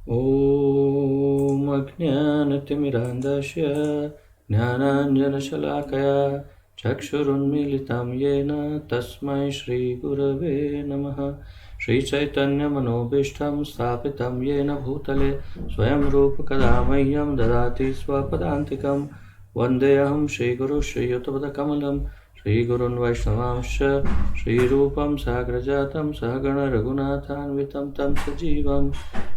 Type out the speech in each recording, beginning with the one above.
ॐ अज्ञानतिमिरान्धस्य ज्ञानाञ्जनशलाकया चक्षुरुन्मीलितं येन तस्मै श्रीगुरवे नमः। श्रीचैतन्यमनोभीष्टं स्थापितं येन भूतले स्वयं रूपकदा मह्यं ददाति स्वपदान्तिकं। वन्देऽहं श्रीगुरुं श्रीयुतपदकमलं श्रीगुरून् वैष्णवांश्च श्रीरूपं साग्रजातं सहगण रघुनाथान्वितं तं सजीवं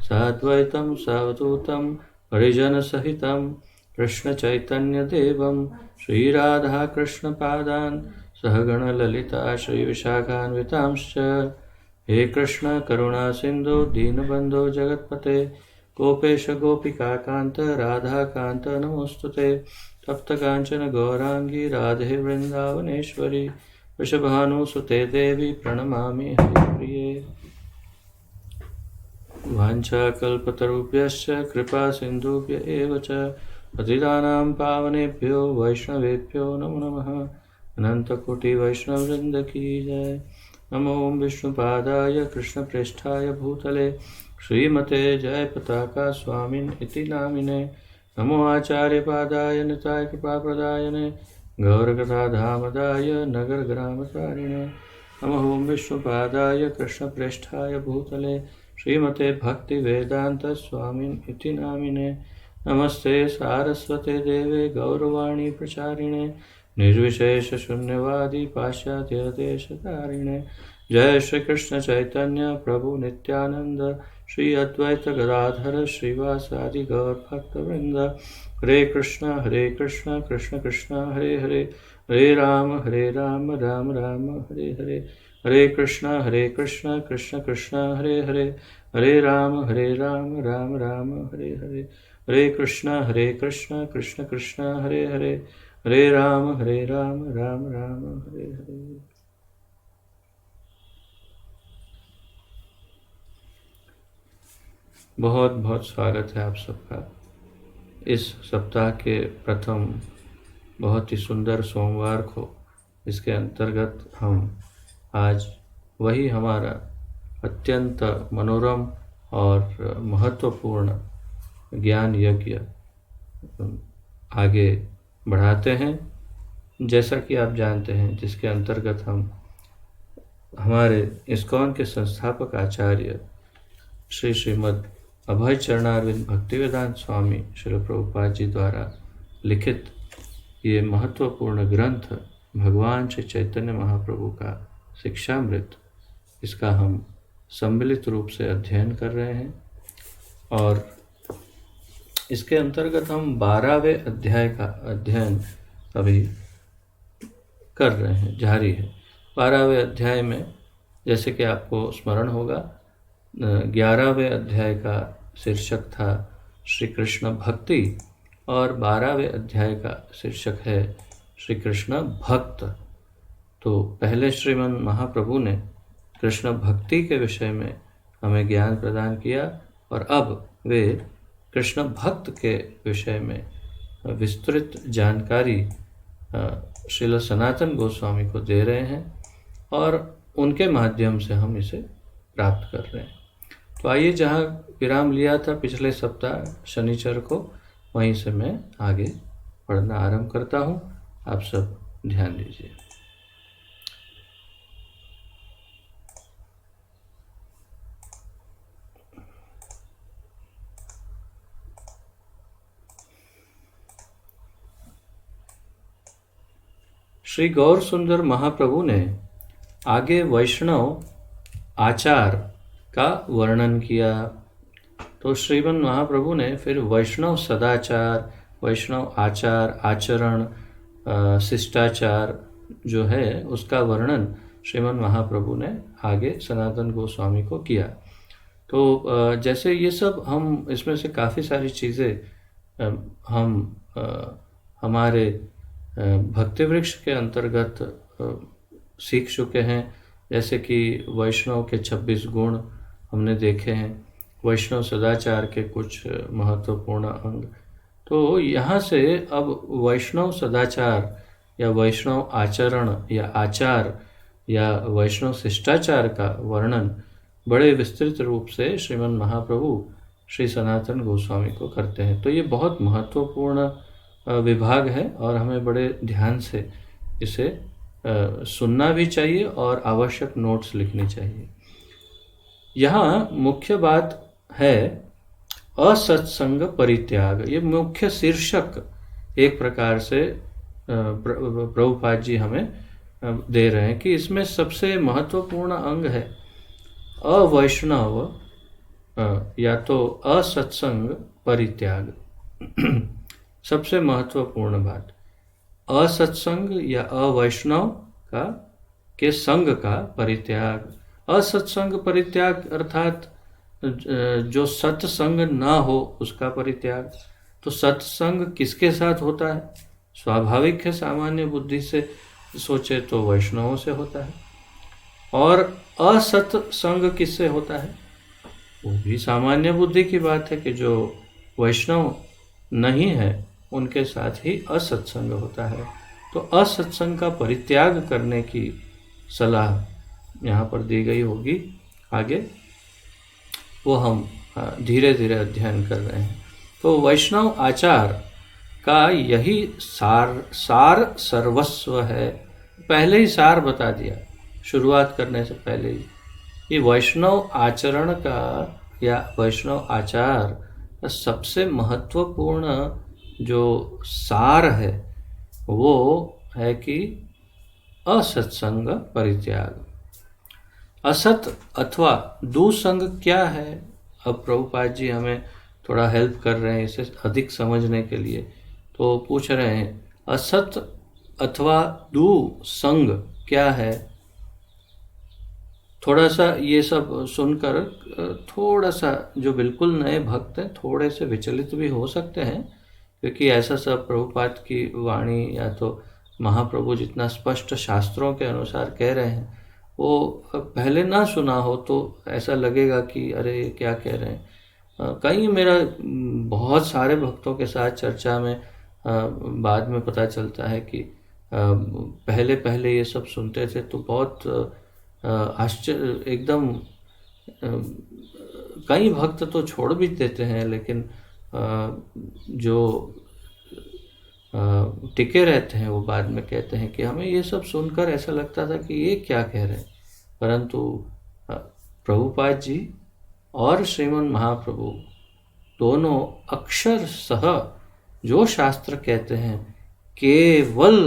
साद्वैतं सावधूतं परिजनसहितं कृष्णचैतन्यदेवं श्रीराधाकृष्णपादान् सहगण ललिता श्रीविशाखान्वितांश्च। हे कृष्ण करुणा सिन्धु दीनबन्धो जगत्पते गोपेश गोपिकान्त राधाकान्त नमोऽस्तुते। तप्त कांचन गौरांगी राधे वृंदावनेश्वरी वृषभानुसुते देवी प्रणमामि हरिप्रिये। वाञ्छाकल्पतरुभ्यश्च कृपा सिन्धुभ्य एव च पतितानां पावनेभ्यो वैष्णवेभ्यो नमो नमः। अनन्तकोटि वैष्णववृन्द की जय। नमो विष्णुपादाय कृष्णप्रेष्ठाय भूतले श्रीमते जयपताका स्वामिन् इति नामिने। नमो आचार्यपादाय निताय कृपाप्रदायने गौरकथाधामदाय नगरग्रामचारिणे। नमो विष्णुपादाय कृष्णप्रेष्ठाय भूतले श्रीमते भक्तिवेदांत स्वामिन् इति नामिने। नमस्ते सारस्वते देवे गौरवाणी प्रचारिणे निर्विशेष शून्यवादी पाश्चात्यदेशतारिणे। जय श्री कृष्ण चैतन्य प्रभु नित्यानंद श्री अद्वैत गदाधर श्रीवासादि गौर भक्तवृंद। हरे कृष्ण कृष्ण कृष्ण हरे हरे हरे राम राम राम हरे हरे। हरे कृष्ण कृष्ण कृष्ण हरे हरे हरे राम राम राम हरे हरे। हरे कृष्ण कृष्ण कृष्ण हरे हरे हरे राम राम राम हरे हरे। बहुत बहुत स्वागत है आप सबका इस सप्ताह के प्रथम बहुत ही सुंदर सोमवार को। इसके अंतर्गत हम आज वही हमारा अत्यंत मनोरम और महत्वपूर्ण ज्ञान यज्ञ आगे बढ़ाते हैं, जैसा कि आप जानते हैं, जिसके अंतर्गत हम हमारे इस्कॉन के संस्थापक आचार्य श्रीमद् अभय चरणारविंद भक्तिवेदांत स्वामी श्रील प्रभुपाद जी द्वारा लिखित ये महत्वपूर्ण ग्रंथ भगवान श्री चैतन्य महाप्रभु का शिक्षामृत, इसका हम सम्मिलित रूप से अध्ययन कर रहे हैं। और इसके अंतर्गत हम 12वें अध्याय का अध्ययन अभी कर रहे हैं, जारी है। 12वें अध्याय में जैसे कि आपको स्मरण होगा, 11वें अध्याय का शीर्षक था श्री कृष्ण भक्ति और 12वें अध्याय का शीर्षक है श्री कृष्ण भक्त। तो पहले श्रीमन महाप्रभु ने कृष्ण भक्ति के विषय में हमें ज्ञान प्रदान किया और अब वे कृष्ण भक्त के विषय में विस्तृत जानकारी श्रील सनातन गोस्वामी को दे रहे हैं और उनके माध्यम से हम इसे प्राप्त कर रहे हैं। तो आइए, जहाँ विराम लिया था पिछले सप्ताह शनिचर को, वहीं से मैं आगे पढ़ना आरंभ करता हूँ। आप सब ध्यान दीजिए। श्री गौर सुंदर महाप्रभु ने आगे वैष्णव आचार का वर्णन किया। तो श्रीमन महाप्रभु ने फिर वैष्णव सदाचार, वैष्णव आचार, आचरण, शिष्टाचार जो है उसका वर्णन श्रीमन महाप्रभु ने आगे सनातन गोस्वामी को किया। तो जैसे ये सब हम इसमें से काफ़ी सारी चीज़ें हम हमारे भक्ति वृक्ष के अंतर्गत सीख चुके हैं। जैसे कि वैष्णव के 26 गुण हमने देखे हैं, वैष्णव सदाचार के कुछ महत्वपूर्ण अंग। तो यहाँ से अब वैष्णव सदाचार या वैष्णव आचरण या आचार या वैष्णव शिष्टाचार का वर्णन बड़े विस्तृत रूप से श्रीमन महाप्रभु श्री सनातन गोस्वामी को करते हैं। तो ये बहुत महत्वपूर्ण विभाग है और हमें बड़े ध्यान से इसे सुनना भी चाहिए और आवश्यक नोट्स लिखने चाहिए। यहाँ मुख्य बात है असत्संग परित्याग। ये मुख्य शीर्षक एक प्रकार से प्रभुपाद जी हमें दे रहे हैं कि इसमें सबसे महत्वपूर्ण अंग है अवैष्णव या तो असत्संग परित्याग। सबसे महत्वपूर्ण बात असत्संग या अवैष्णव का के संग का परित्याग। असत्संग परित्याग अर्थात जो सत्संग ना हो उसका परित्याग। तो सत्संग किसके साथ होता है? स्वाभाविक है, सामान्य बुद्धि से सोचे तो वैष्णवों से होता है। और असत्संग किससे होता है? वो भी सामान्य बुद्धि की बात है कि जो वैष्णव नहीं है उनके साथ ही असत्संग होता है। तो असत्संग का परित्याग करने की सलाह यहाँ पर दी गई होगी। आगे वो हम धीरे धीरे अध्ययन कर रहे हैं। तो वैष्णव आचार का यही सार सर्वस्व है। पहले ही सार बता दिया शुरुआत करने से पहले ही। ये वैष्णव आचरण का या वैष्णव आचार का सबसे महत्वपूर्ण जो सार है वो है कि असत्संग परित्याग। असत अथवा दुसंग क्या है? अब प्रभुपाद जी हमें थोड़ा हेल्प कर रहे हैं इसे अधिक समझने के लिए। तो पूछ रहे हैं असत अथवा दुसंग क्या है? थोड़ा सा ये सब सुनकर थोड़ा सा जो बिल्कुल नए भक्त हैं थोड़े से विचलित भी हो सकते हैं, क्योंकि ऐसा सब प्रभुपाद की वाणी या तो महाप्रभु जितना स्पष्ट शास्त्रों के अनुसार कह रहे हैं वो पहले ना सुना हो तो ऐसा लगेगा कि अरे क्या कह रहे हैं। कहीं मेरा बहुत सारे भक्तों के साथ चर्चा में बाद में पता चलता है कि पहले पहले ये सब सुनते थे तो बहुत आश्चर्य एकदम कई भक्त तो छोड़ भी देते हैं, लेकिन जो टिके रहते हैं वो बाद में कहते हैं कि हमें ये सब सुनकर ऐसा लगता था कि ये क्या कह रहे हैं। परंतु प्रभुपाद जी और श्रीमन महाप्रभु दोनों अक्षर सह जो शास्त्र कहते हैं केवल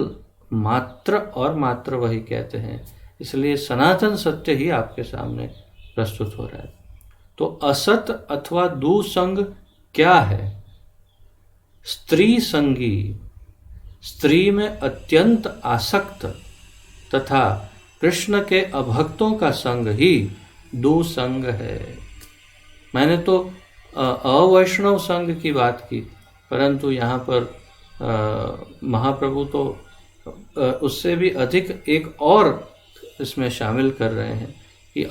मात्र और मात्र वही कहते हैं, इसलिए सनातन सत्य ही आपके सामने प्रस्तुत हो रहा है। तो असत अथवा दुसंग क्या है? स्त्री संगी, स्त्री में अत्यंत आसक्त तथा कृष्ण के अभक्तों का संग ही दुसंग है। मैंने तो अवैष्णव संग की बात की, परंतु यहाँ पर महाप्रभु तो उससे भी अधिक एक और इसमें शामिल कर रहे हैं कि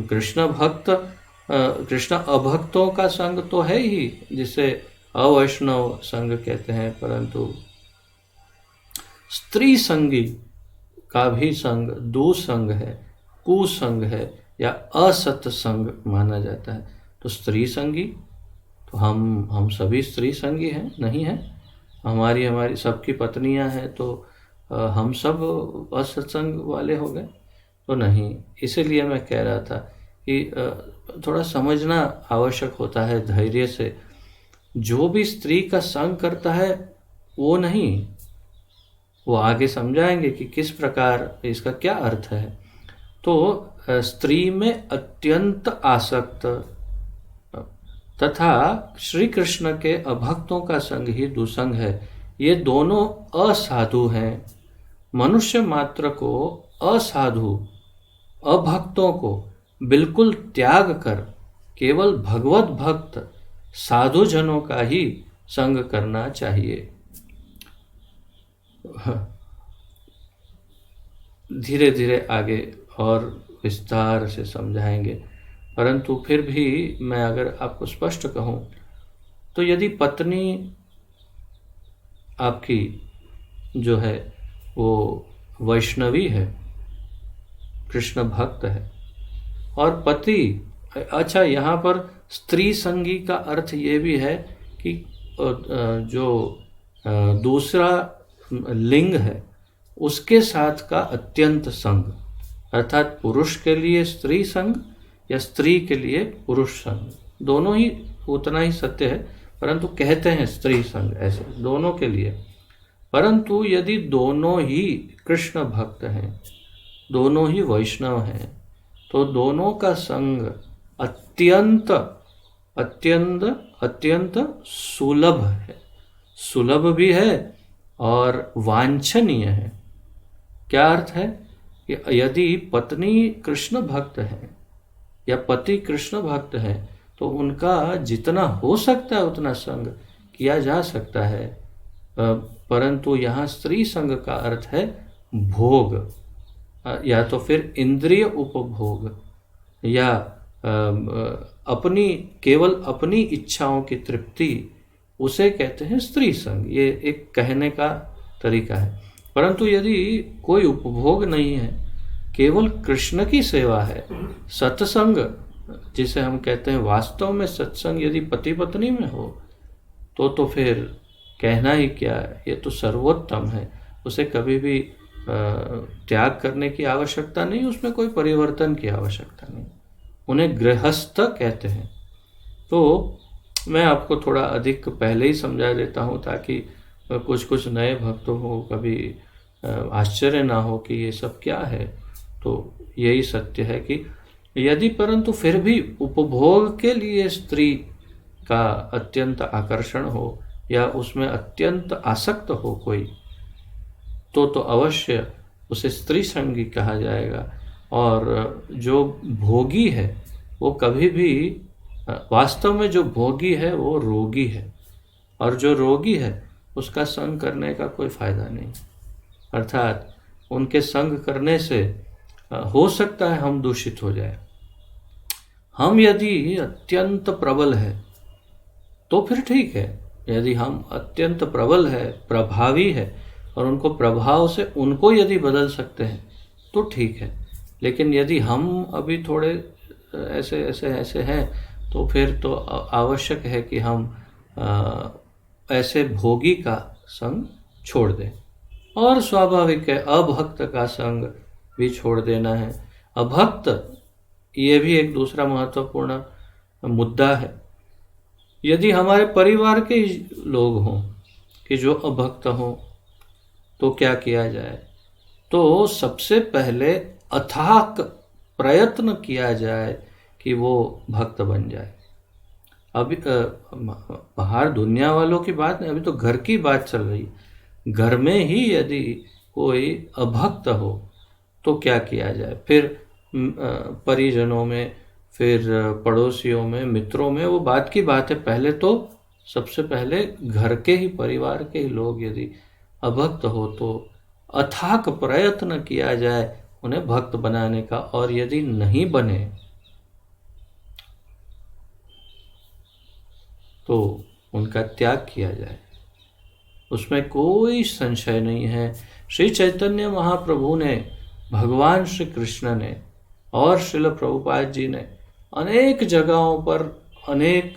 कृष्ण भक्त कृष्ण अभक्तों का संग तो है ही जिसे अवैष्णव संग कहते हैं, परंतु स्त्री संगी का भी संग दुसंग है, कुसंग है या असत्संग माना जाता है। तो स्त्री संगी तो हम सभी स्त्री संगी हैं नहीं है? हमारी सबकी पत्नियां हैं तो हम सब असत्संग वाले हो गए तो नहीं। इसीलिए मैं कह रहा था कि थोड़ा समझना आवश्यक होता है धैर्य से। जो भी स्त्री का संग करता है वो नहीं, वो आगे समझाएंगे कि किस प्रकार इसका क्या अर्थ है। तो स्त्री में अत्यंत आसक्त तथा श्री कृष्ण के अभक्तों का संग ही दुसंग है। ये दोनों असाधु हैं। मनुष्य मात्र को असाधु अभक्तों को बिल्कुल त्याग कर केवल भगवत भक्त साधु जनों का ही संग करना चाहिए। धीरे धीरे आगे और विस्तार से समझाएंगे, परंतु फिर भी मैं अगर आपको स्पष्ट कहूं तो यदि पत्नी आपकी जो है वो वैष्णवी है, कृष्ण भक्त है, और पति, अच्छा यहाँ पर स्त्री संगी का अर्थ ये भी है कि जो दूसरा लिंग है उसके साथ का अत्यंत संग, अर्थात पुरुष के लिए स्त्री संग या स्त्री के लिए पुरुष संग, दोनों ही उतना ही सत्य है, परंतु कहते हैं स्त्री संग ऐसे दोनों के लिए। परंतु यदि दोनों ही कृष्ण भक्त हैं, दोनों ही वैष्णव हैं, तो दोनों का संग अत्यंत अत्यंत अत्यंत सुलभ है, सुलभ भी है और वांछनीय है। क्या अर्थ है कि यदि पत्नी कृष्ण भक्त है या पति कृष्ण भक्त है तो उनका जितना हो सकता है उतना संग किया जा सकता है, परंतु यहाँ स्त्री संग का अर्थ है भोग, या तो फिर इंद्रिय उपभोग, या अपनी केवल अपनी इच्छाओं की तृप्ति, उसे कहते हैं स्त्री संग। ये एक कहने का तरीका है। परंतु यदि कोई उपभोग नहीं है, केवल कृष्ण की सेवा है, सत्संग जिसे हम कहते हैं, वास्तव में सत्संग यदि पति पत्नी में हो तो फिर कहना ही क्या है, ये तो सर्वोत्तम है। उसे कभी भी त्याग करने की आवश्यकता नहीं, उसमें कोई परिवर्तन की आवश्यकता नहीं। उन्हें गृहस्थ कहते हैं। तो मैं आपको थोड़ा अधिक पहले ही समझा देता हूँ ताकि कुछ नए भक्तों को कभी आश्चर्य ना हो कि ये सब क्या है। तो यही सत्य है कि यदि परंतु फिर भी उपभोग के लिए स्त्री का अत्यंत आकर्षण हो या उसमें अत्यंत आसक्त हो कोई, तो अवश्य उसे स्त्री संगी कहा जाएगा। और जो भोगी है वो कभी भी, वास्तव में जो भोगी है वो रोगी है, और जो रोगी है उसका संग करने का कोई फायदा नहीं। अर्थात उनके संग करने से हो सकता है हम दूषित हो जाए। हम यदि अत्यंत प्रबल है तो फिर ठीक है, यदि हम अत्यंत प्रबल है, प्रभावी है, और उनको प्रभाव से उनको यदि बदल सकते हैं तो ठीक है। लेकिन यदि हम अभी थोड़े ऐसे हैं तो फिर तो आवश्यक है कि हम ऐसे भोगी का संग छोड़ दें। और स्वाभाविक है अभक्त का संग भी छोड़ देना है। अभक्त, ये भी एक दूसरा महत्वपूर्ण मुद्दा है। यदि हमारे परिवार के लोग हों कि जो अभक्त हों तो क्या किया जाए? तो सबसे पहले अथाक प्रयत्न किया जाए कि वो भक्त बन जाए। अभी बाहर दुनिया वालों की बात नहीं, अभी तो घर की बात चल रही है। घर में ही यदि कोई अभक्त हो तो क्या किया जाए? फिर परिजनों में, फिर पड़ोसियों में, मित्रों में, वो बात की बात है। पहले तो सबसे पहले घर के ही, परिवार के ही लोग यदि अभक्त हो तो अथाक प्रयत्न किया जाए उन्हें भक्त बनाने का। और यदि नहीं बने तो उनका त्याग किया जाए, उसमें कोई संशय नहीं है। श्री चैतन्य महाप्रभु ने, भगवान श्री कृष्ण ने और श्रील प्रभुपाद जी ने अनेक जगहों पर, अनेक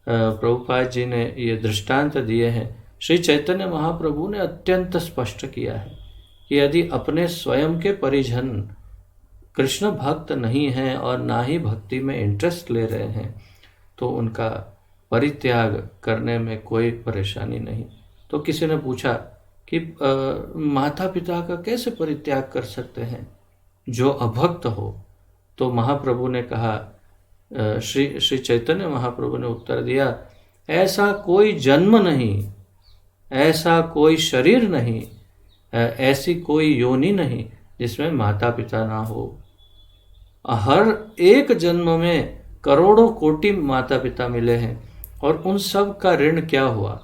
प्रभुपाद जी ने ये दृष्टांत दिए हैं। श्री चैतन्य महाप्रभु ने अत्यंत स्पष्ट किया है कि यदि अपने स्वयं के परिजन कृष्ण भक्त नहीं हैं और ना ही भक्ति में इंटरेस्ट ले रहे हैं तो उनका परित्याग करने में कोई परेशानी नहीं। तो किसी ने पूछा कि माता पिता का कैसे परित्याग कर सकते हैं जो अभक्त हो? तो महाप्रभु ने कहा, श्री चैतन्य महाप्रभु ने उत्तर दिया, ऐसा कोई जन्म नहीं, ऐसा कोई शरीर नहीं, ऐसी कोई योनि नहीं जिसमें माता पिता ना हो। हर एक जन्म में करोड़ों कोटि माता पिता मिले हैं और उन सब का ऋण क्या हुआ?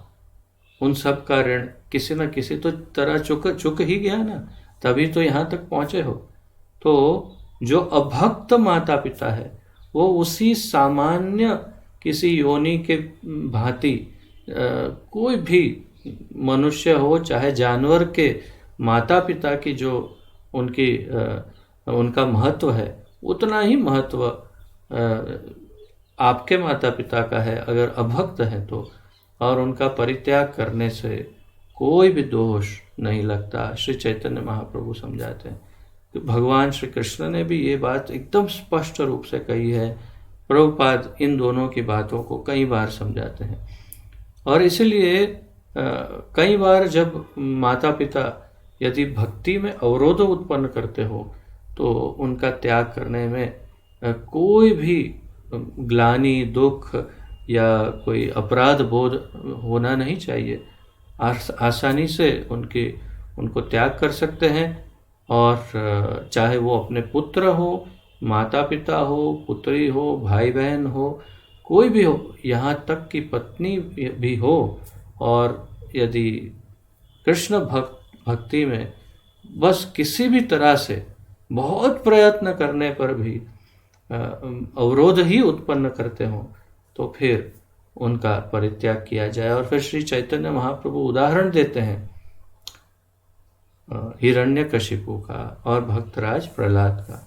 उन सब का ऋण किसी न किसी तो तरह चुक ही गया ना, तभी तो यहाँ तक पहुँचे हो। तो जो अभक्त माता पिता है वो उसी सामान्य किसी योनि के भांति, कोई भी मनुष्य हो चाहे जानवर के माता पिता की जो उनका महत्व है उतना ही महत्व आपके माता पिता का है, अगर अभक्त हैं तो, और उनका परित्याग करने से कोई भी दोष नहीं लगता। श्री चैतन्य महाप्रभु समझाते हैं। तो भगवान श्री कृष्ण ने भी ये बात एकदम स्पष्ट रूप से कही है। प्रभुपाद इन दोनों की बातों को कई बार समझाते हैं। और इसलिए कई बार जब माता पिता यदि भक्ति में अवरोध उत्पन्न करते हो तो उनका त्याग करने में कोई भी ग्लानि, दुख या कोई अपराध बोध होना नहीं चाहिए। आसानी से उनको त्याग कर सकते हैं। और चाहे वो अपने पुत्र हो, माता पिता हो, पुत्री हो, भाई बहन हो, कोई भी हो, यहाँ तक कि पत्नी भी हो। और यदि कृष्ण भक्ति में बस किसी भी तरह से बहुत प्रयत्न करने पर भी अवरोध ही उत्पन्न करते हों तो फिर उनका परित्याग किया जाए। और फिर श्री चैतन्य महाप्रभु उदाहरण देते हैं हिरण्यकशिपु का और भक्तराज प्रहलाद का।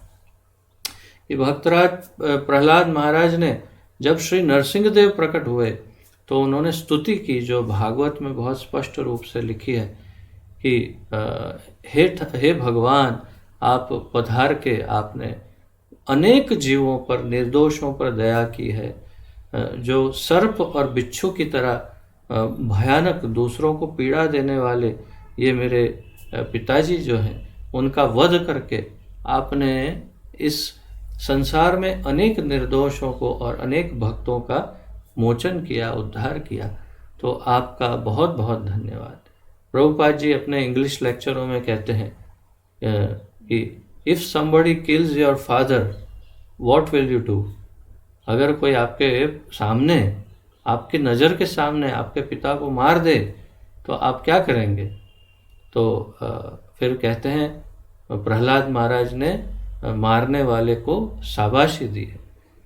ये भक्तराज प्रहलाद महाराज ने जब श्री नरसिंह देव प्रकट हुए तो उन्होंने स्तुति की, जो भागवत में बहुत स्पष्ट रूप से लिखी है कि हे भगवान, आप पधार के आपने अनेक जीवों पर, निर्दोषों पर दया की है। जो सर्प और बिच्छू की तरह भयानक, दूसरों को पीड़ा देने वाले ये मेरे पिताजी जो हैं, उनका वध करके आपने इस संसार में अनेक निर्दोषों को और अनेक भक्तों का मोचन किया, उद्धार किया। तो आपका बहुत बहुत धन्यवाद। प्रभुपाद जी अपने इंग्लिश लेक्चरों में कहते हैं कि if somebody kills your father what will you do. अगर कोई आपके सामने, आपकी नज़र के सामने आपके पिता को मार दे तो आप क्या करेंगे? तो फिर कहते हैं प्रहलाद महाराज ने मारने वाले को शाबाशी दी,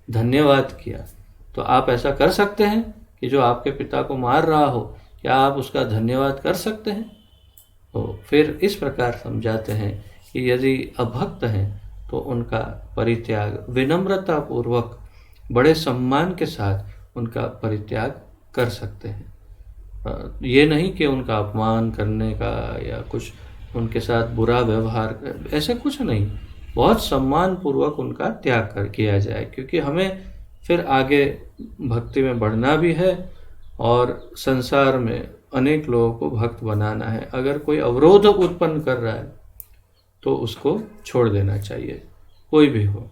धन्यवाद किया। तो आप ऐसा कर सकते हैं कि जो आपके पिता को मार रहा हो, क्या आप उसका धन्यवाद कर सकते हैं? तो फिर इस प्रकार समझाते हैं कि यदि अभक्त हैं तो उनका परित्याग विनम्रता पूर्वक, बड़े सम्मान के साथ उनका परित्याग कर सकते हैं। ये नहीं कि उनका अपमान करने का या कुछ उनके साथ बुरा व्यवहार, ऐसा कुछ नहीं। बहुत सम्मान पूर्वक उनका त्याग किया जाए, क्योंकि हमें फिर आगे भक्ति में बढ़ना भी है और संसार में अनेक लोगों को भक्त बनाना है। अगर कोई अवरोध उत्पन्न कर रहा है तो उसको छोड़ देना चाहिए, कोई भी हो।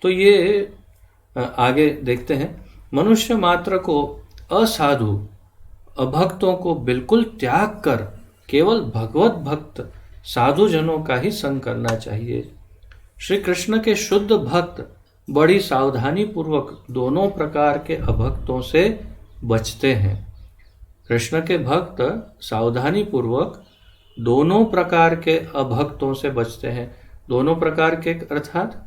तो ये आगे देखते हैं। मनुष्य मात्र को असाधु, अभक्तों को बिल्कुल त्याग कर केवल भगवत भक्त साधु जनों का ही संग करना चाहिए। श्री कृष्ण के शुद्ध भक्त बड़ी सावधानी पूर्वक दोनों प्रकार के अभक्तों से बचते हैं। कृष्ण के भक्त सावधानी पूर्वक दोनों प्रकार के अभक्तों से बचते हैं। दोनों प्रकार के अर्थात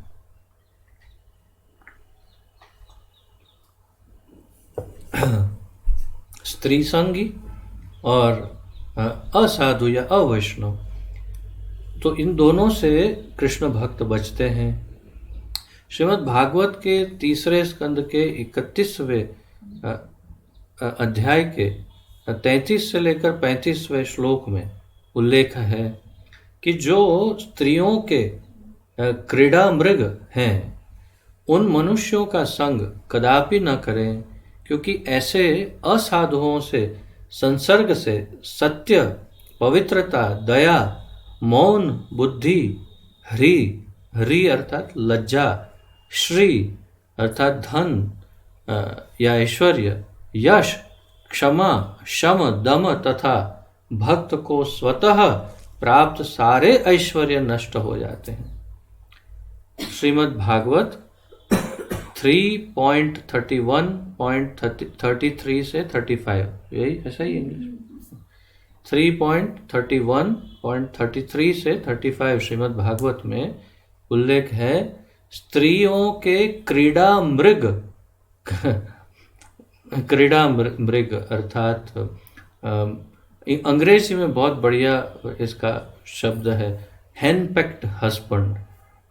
स्त्री संगी और असाधु या अवैष्णव। तो इन दोनों से कृष्ण भक्त बचते हैं। श्रीमद् भागवत के तीसरे स्कंद के 31वें अध्याय के 33 से लेकर 35वें श्लोक में उल्लेख है कि जो स्त्रियों के क्रीड़ा मृग हैं उन मनुष्यों का संग कदापि न करें, क्योंकि ऐसे असाधुओं से संसर्ग से सत्य, पवित्रता, दया, मौन, बुद्धि, ह्री अर्थात लज्जा, श्री अर्थात धन या ऐश्वर्य, यश, क्षमा, शम, दम तथा भक्त को स्वतः प्राप्त सारे ऐश्वर्य नष्ट हो जाते हैं। श्रीमद् भागवत 3.31.33 से 35, यही ऐसा ही इंग्लिश 3.31.33 से 35 श्रीमद् भागवत में उल्लेख है स्त्रियों के क्रीड़ा मृग क्रीड़ा मृग अर्थात अंग्रेजी में बहुत बढ़िया इसका शब्द है हेनपेक्ट हस्बैंड।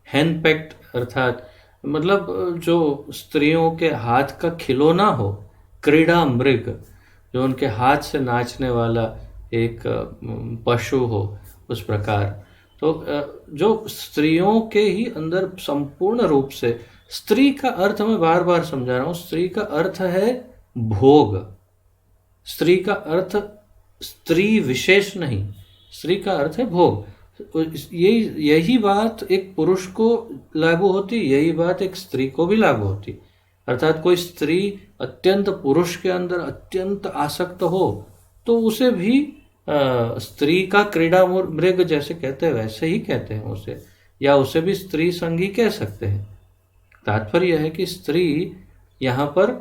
हेनपेक्ट अर्थात मतलब जो स्त्रियों के हाथ का खिलौना हो, क्रीड़ा मृग, जो उनके हाथ से नाचने वाला एक पशु हो, उस प्रकार। तो जो स्त्रियों के ही अंदर संपूर्ण रूप से, स्त्री का अर्थ मैं बार बार समझा रहा हूँ, स्त्री का अर्थ है भोग। स्त्री का अर्थ स्त्री विशेष नहीं, स्त्री का अर्थ है भोग। यही बात एक पुरुष को लागू होती, यही बात एक स्त्री को भी लागू होती। अर्थात कोई स्त्री अत्यंत पुरुष के अंदर अत्यंत आसक्त हो तो उसे भी स्त्री का क्रीड़ा मृग जैसे कहते हैं वैसे ही कहते हैं उसे, या उसे भी स्त्री संगी कह सकते हैं। तात्पर्य है कि स्त्री यहाँ पर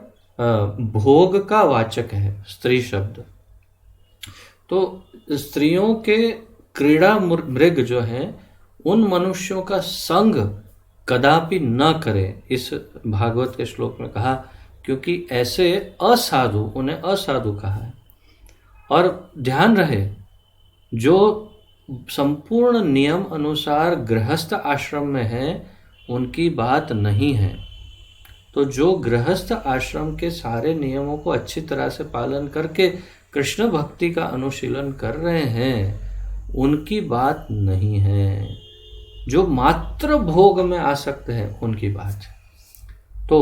भोग का वाचक है, स्त्री शब्द। तो स्त्रियों के क्रीड़ा मृग जो हैं उन मनुष्यों का संग कदापि न करें, इस भागवत के श्लोक में कहा, क्योंकि ऐसे असाधु, उन्हें असाधु कहा है। और ध्यान रहे, जो संपूर्ण नियम अनुसार गृहस्थ आश्रम में है उनकी बात नहीं है। तो जो गृहस्थ आश्रम के सारे नियमों को अच्छी तरह से पालन करके कृष्ण भक्ति का अनुशीलन कर रहे हैं उनकी बात नहीं है। जो मात्र भोग में आसक्त है उनकी बात। तो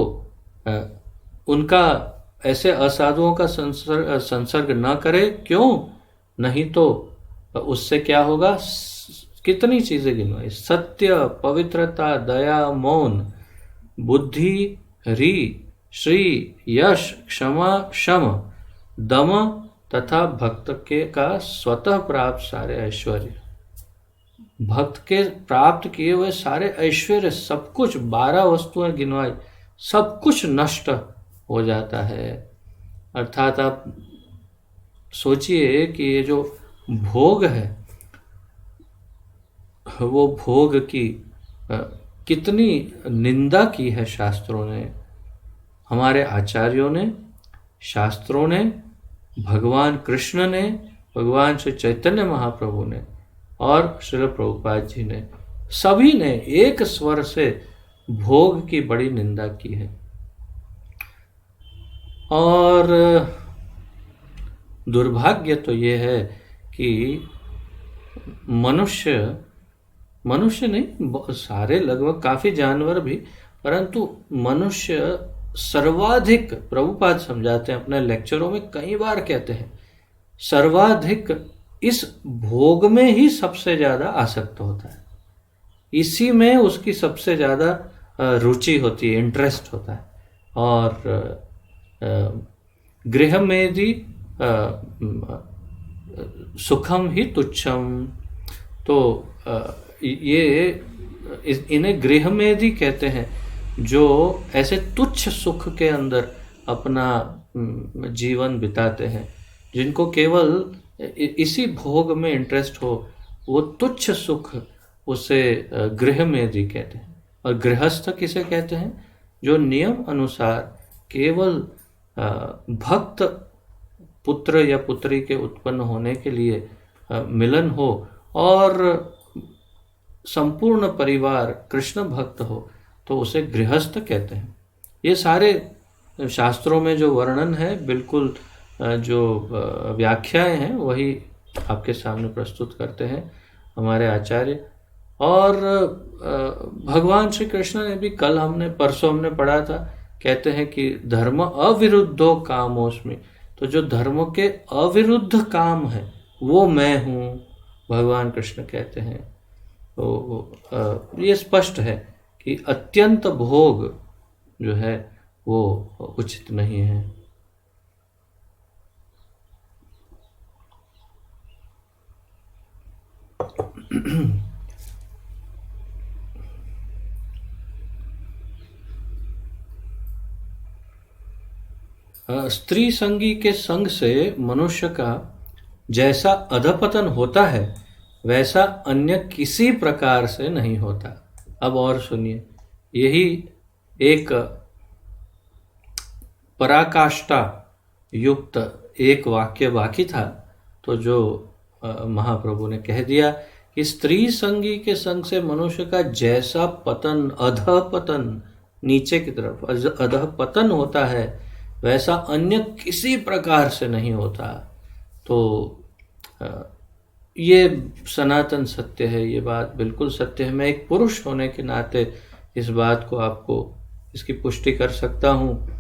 उनका ऐसे असाधुओं का संसर्ग न करे। क्यों? नहीं तो उससे क्या होगा? कितनी चीजें गिनवाई, सत्य, पवित्रता, दया, मौन, बुद्धि, री, श्री, यश, क्षमा, शम, दम तथा भक्त के का स्वतः प्राप्त सारे ऐश्वर्य। भक्त के प्राप्त किए हुए सारे ऐश्वर्य, सब कुछ, 12 वस्तुएं गिनवाई, सब कुछ नष्ट हो जाता है। अर्थात आप सोचिए कि ये जो भोग है वो भोग की कितनी निंदा की है शास्त्रों ने, हमारे आचार्यों ने, शास्त्रों ने, भगवान कृष्ण ने, भगवान श्री चैतन्य महाप्रभु ने और श्रील प्रभुपाद जी ने, सभी ने एक स्वर से भोग की बड़ी निंदा की है। और दुर्भाग्य तो ये है कि मनुष्य नहीं, सारे लगभग काफी जानवर भी, परंतु मनुष्य सर्वाधिक, प्रभुपाद समझाते हैं अपने लेक्चरों में, कई बार कहते हैं, सर्वाधिक इस भोग में ही सबसे ज्यादा आसक्त होता है, इसी में उसकी सबसे ज्यादा रुचि होती है, इंटरेस्ट होता है। और गृह में भी सुखम ही तुच्छम, तो ये इन्हें गृह में भी कहते हैं, जो ऐसे तुच्छ सुख के अंदर अपना जीवन बिताते हैं, जिनको केवल इसी भोग में इंटरेस्ट हो, वो तुच्छ सुख, उसे गृह में भी कहते हैं। और गृहस्थ किसे कहते हैं? जो नियम अनुसार केवल भक्त पुत्र या पुत्री के उत्पन्न होने के लिए मिलन हो और संपूर्ण परिवार कृष्ण भक्त हो, तो उसे गृहस्थ कहते हैं। ये सारे शास्त्रों में जो वर्णन है, बिल्कुल जो व्याख्याएं हैं, वही आपके सामने प्रस्तुत करते हैं हमारे आचार्य। और भगवान श्री कृष्ण ने भी, कल परसों हमने पढ़ा था, कहते हैं कि धर्म अविरुद्धो कामोस्मि। तो जो धर्म के अविरुद्ध काम है वो मैं हूँ, भगवान कृष्ण कहते हैं। तो ये स्पष्ट है कि अत्यंत भोग जो है वो उचित नहीं है। स्त्री संगी के संग से मनुष्य का जैसा अधपतन होता है वैसा अन्य किसी प्रकार से नहीं होता। अब और सुनिए, यही एक पराकाष्ठा युक्त एक वाक्य बाकी था, तो जो महाप्रभु ने कह दिया स्त्री संगी के संग से मनुष्य का जैसा पतन, अधः पतन, नीचे की तरफ अधः पतन होता है, वैसा अन्य किसी प्रकार से नहीं होता। तो ये सनातन सत्य है, ये बात बिल्कुल सत्य है। मैं एक पुरुष होने के नाते इस बात को आपको इसकी पुष्टि कर सकता हूँ।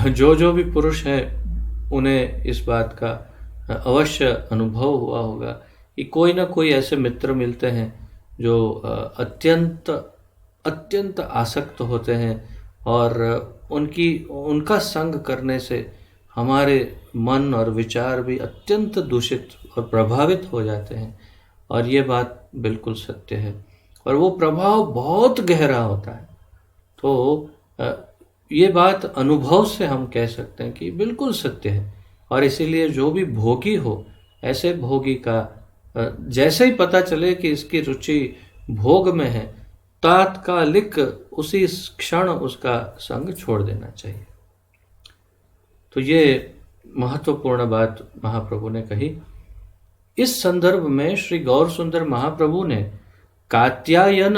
जो भी पुरुष हैं उन्हें इस बात का अवश्य अनुभव हुआ होगा कि कोई ना कोई ऐसे मित्र मिलते हैं जो अत्यंत आसक्त होते हैं और उनका संग करने से हमारे मन और विचार भी अत्यंत दूषित और प्रभावित हो जाते हैं। और ये बात बिल्कुल सत्य है और वो प्रभाव बहुत गहरा होता है। तो ये बात अनुभव से हम कह सकते हैं कि बिल्कुल सत्य है। और इसीलिए जो भी भोगी हो, ऐसे भोगी का जैसे ही पता चले कि इसकी रुचि भोग में है, तात्कालिक उसी क्षण उसका संग छोड़ देना चाहिए। तो ये महत्वपूर्ण बात महाप्रभु ने कही। इस संदर्भ में श्री गौर सुंदर महाप्रभु ने कात्यायन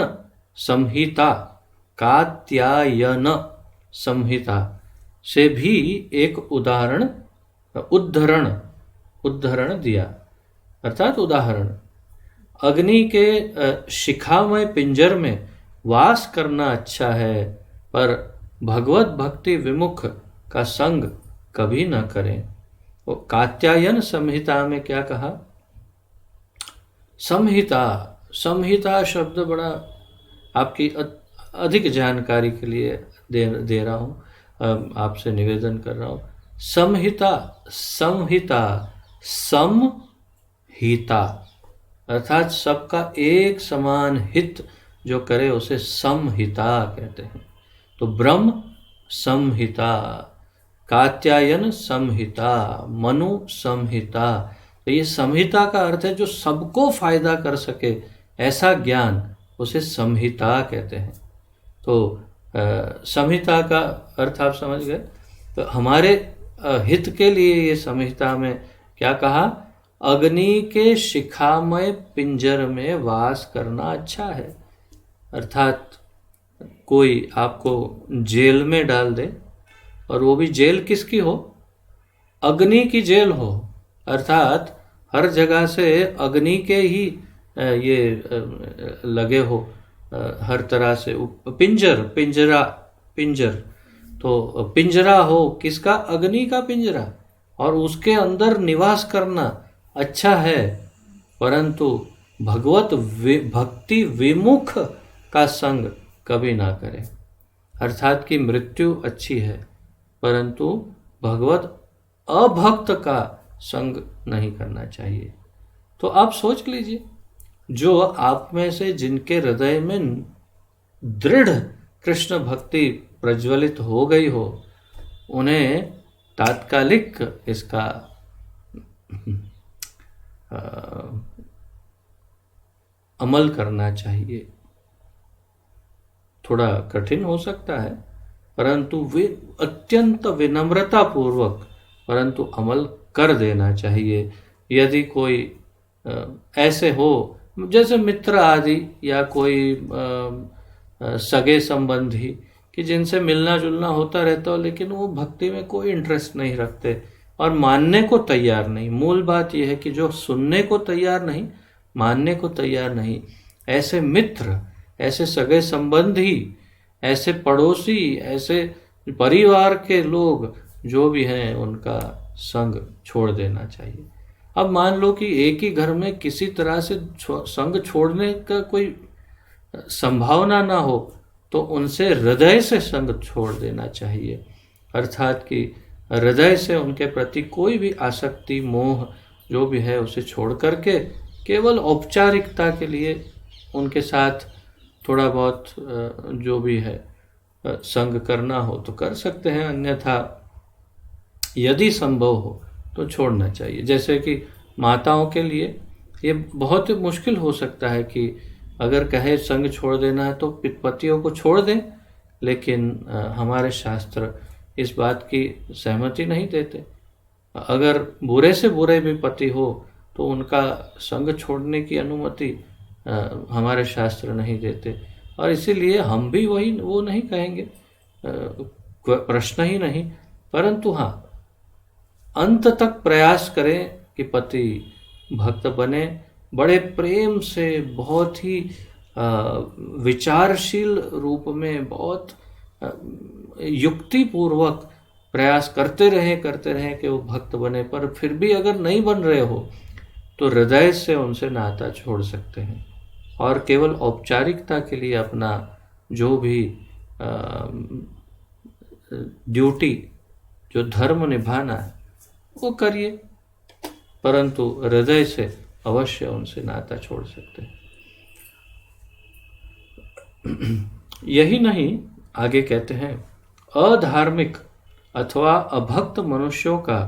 संहिता से भी एक उद्धरण दिया, अर्थात उदाहरण। अग्नि के शिखामय पिंजर में वास करना अच्छा है, पर भगवत भक्ति विमुख का संग कभी न करें। वो कात्यायन संहिता में क्या कहा? संहिता शब्द बड़ा आपकी अधिक जानकारी के लिए दे रहा हूँ, आपसे निवेदन कर रहा हूँ। समहिता अर्थात सबका एक समान हित जो करे उसे समहिता कहते हैं। तो ब्रह्म संहिता, कात्यायन संहिता, मनु संहिता। तो ये संहिता का अर्थ है जो सबको फायदा कर सके, ऐसा ज्ञान, उसे संहिता कहते हैं। तो संहिता का अर्थ आप समझ गए। तो हमारे हित के लिए ये संहिता में क्या कहा? अग्नि के शिखामय पिंजर में वास करना अच्छा है। अर्थात कोई आपको जेल में डाल दे, और वो भी जेल किसकी हो? अग्नि की जेल हो। अर्थात हर जगह से अग्नि के ही ये लगे हो, हर तरह से पिंजर। तो पिंजरा हो किसका? अग्नि का पिंजरा, और उसके अंदर निवास करना अच्छा है, परंतु भगवत भक्ति विमुख का संग कभी ना करें। अर्थात कि मृत्यु अच्छी है, परंतु भगवत अभक्त का संग नहीं करना चाहिए। तो आप सोच लीजिए, जो आप में से जिनके हृदय में दृढ़ कृष्ण भक्ति प्रज्वलित हो गई हो, उन्हें तात्कालिक इसका अमल करना चाहिए। थोड़ा कठिन हो सकता है, परंतु वे अत्यंत विनम्रता पूर्वक परंतु अमल कर देना चाहिए। यदि कोई ऐसे हो जैसे मित्र आदि या कोई सगे संबंधी कि जिनसे मिलना जुलना होता रहता हो, लेकिन वो भक्ति में कोई इंटरेस्ट नहीं रखते और मानने को तैयार नहीं। मूल बात यह है कि जो सुनने को तैयार नहीं, मानने को तैयार नहीं, ऐसे मित्र, ऐसे सगे संबंधी, ऐसे पड़ोसी, ऐसे परिवार के लोग जो भी हैं, उनका संग छोड़ देना चाहिए। अब मान लो कि एक ही घर में किसी तरह से संग छोड़ने का कोई संभावना ना हो, तो उनसे हृदय से संग छोड़ देना चाहिए। अर्थात कि हृदय से उनके प्रति कोई भी आसक्ति, मोह जो भी है उसे छोड़ करके केवल औपचारिकता के लिए उनके साथ थोड़ा बहुत जो भी है संग करना हो तो कर सकते हैं, अन्यथा यदि संभव हो तो छोड़ना चाहिए। जैसे कि माताओं के लिए ये बहुत मुश्किल हो सकता है कि अगर कहे संग छोड़ देना है तो पतियों को छोड़ दें, लेकिन हमारे शास्त्र इस बात की सहमति नहीं देते। अगर बुरे से बुरे भी पति हो तो उनका संग छोड़ने की अनुमति हमारे शास्त्र नहीं देते, और इसीलिए हम भी वो नहीं कहेंगे, प्रश्न ही नहीं। परंतु हाँ, अंत तक प्रयास करें कि पति भक्त बने, बड़े प्रेम से, बहुत ही विचारशील रूप में, बहुत युक्ति पूर्वक प्रयास करते रहें कि वो भक्त बने। पर फिर भी अगर नहीं बन रहे हो तो हृदय से उनसे नाता छोड़ सकते हैं, और केवल औपचारिकता के लिए अपना जो भी ड्यूटी, जो धर्म निभाना है वो करिए, परंतु हृदय से अवश्य उनसे नाता छोड़ सकते हैं। यही नहीं, आगे कहते हैं, अधार्मिक अथवा अभक्त मनुष्यों का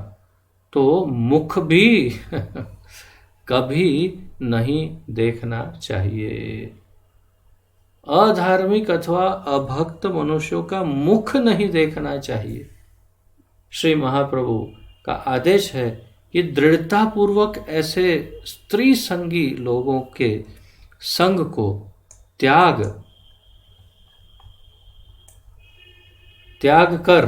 तो मुख भी कभी नहीं देखना चाहिए। अधार्मिक अथवा अभक्त मनुष्यों का मुख नहीं देखना चाहिए। श्री महाप्रभु का आदेश है कि दृढ़तापूर्वक ऐसे स्त्री संगी लोगों के संग को त्याग कर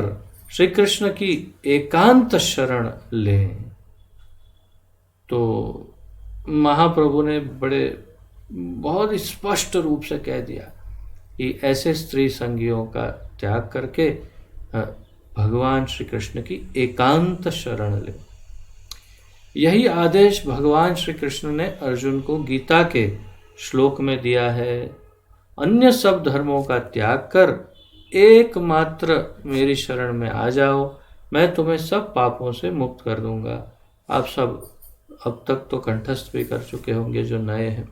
श्री कृष्ण की एकांत शरण लें। तो महाप्रभु ने बहुत स्पष्ट रूप से कह दिया कि ऐसे स्त्री संगियों का त्याग करके भगवान श्री कृष्ण की एकांत शरण ले। यही आदेश भगवान श्री कृष्ण ने अर्जुन को गीता के श्लोक में दिया है। अन्य सब धर्मों का त्याग कर एकमात्र मेरी शरण में आ जाओ, मैं तुम्हें सब पापों से मुक्त कर दूंगा। आप सब अब तक तो कंठस्थ भी कर चुके होंगे जो नए हैं।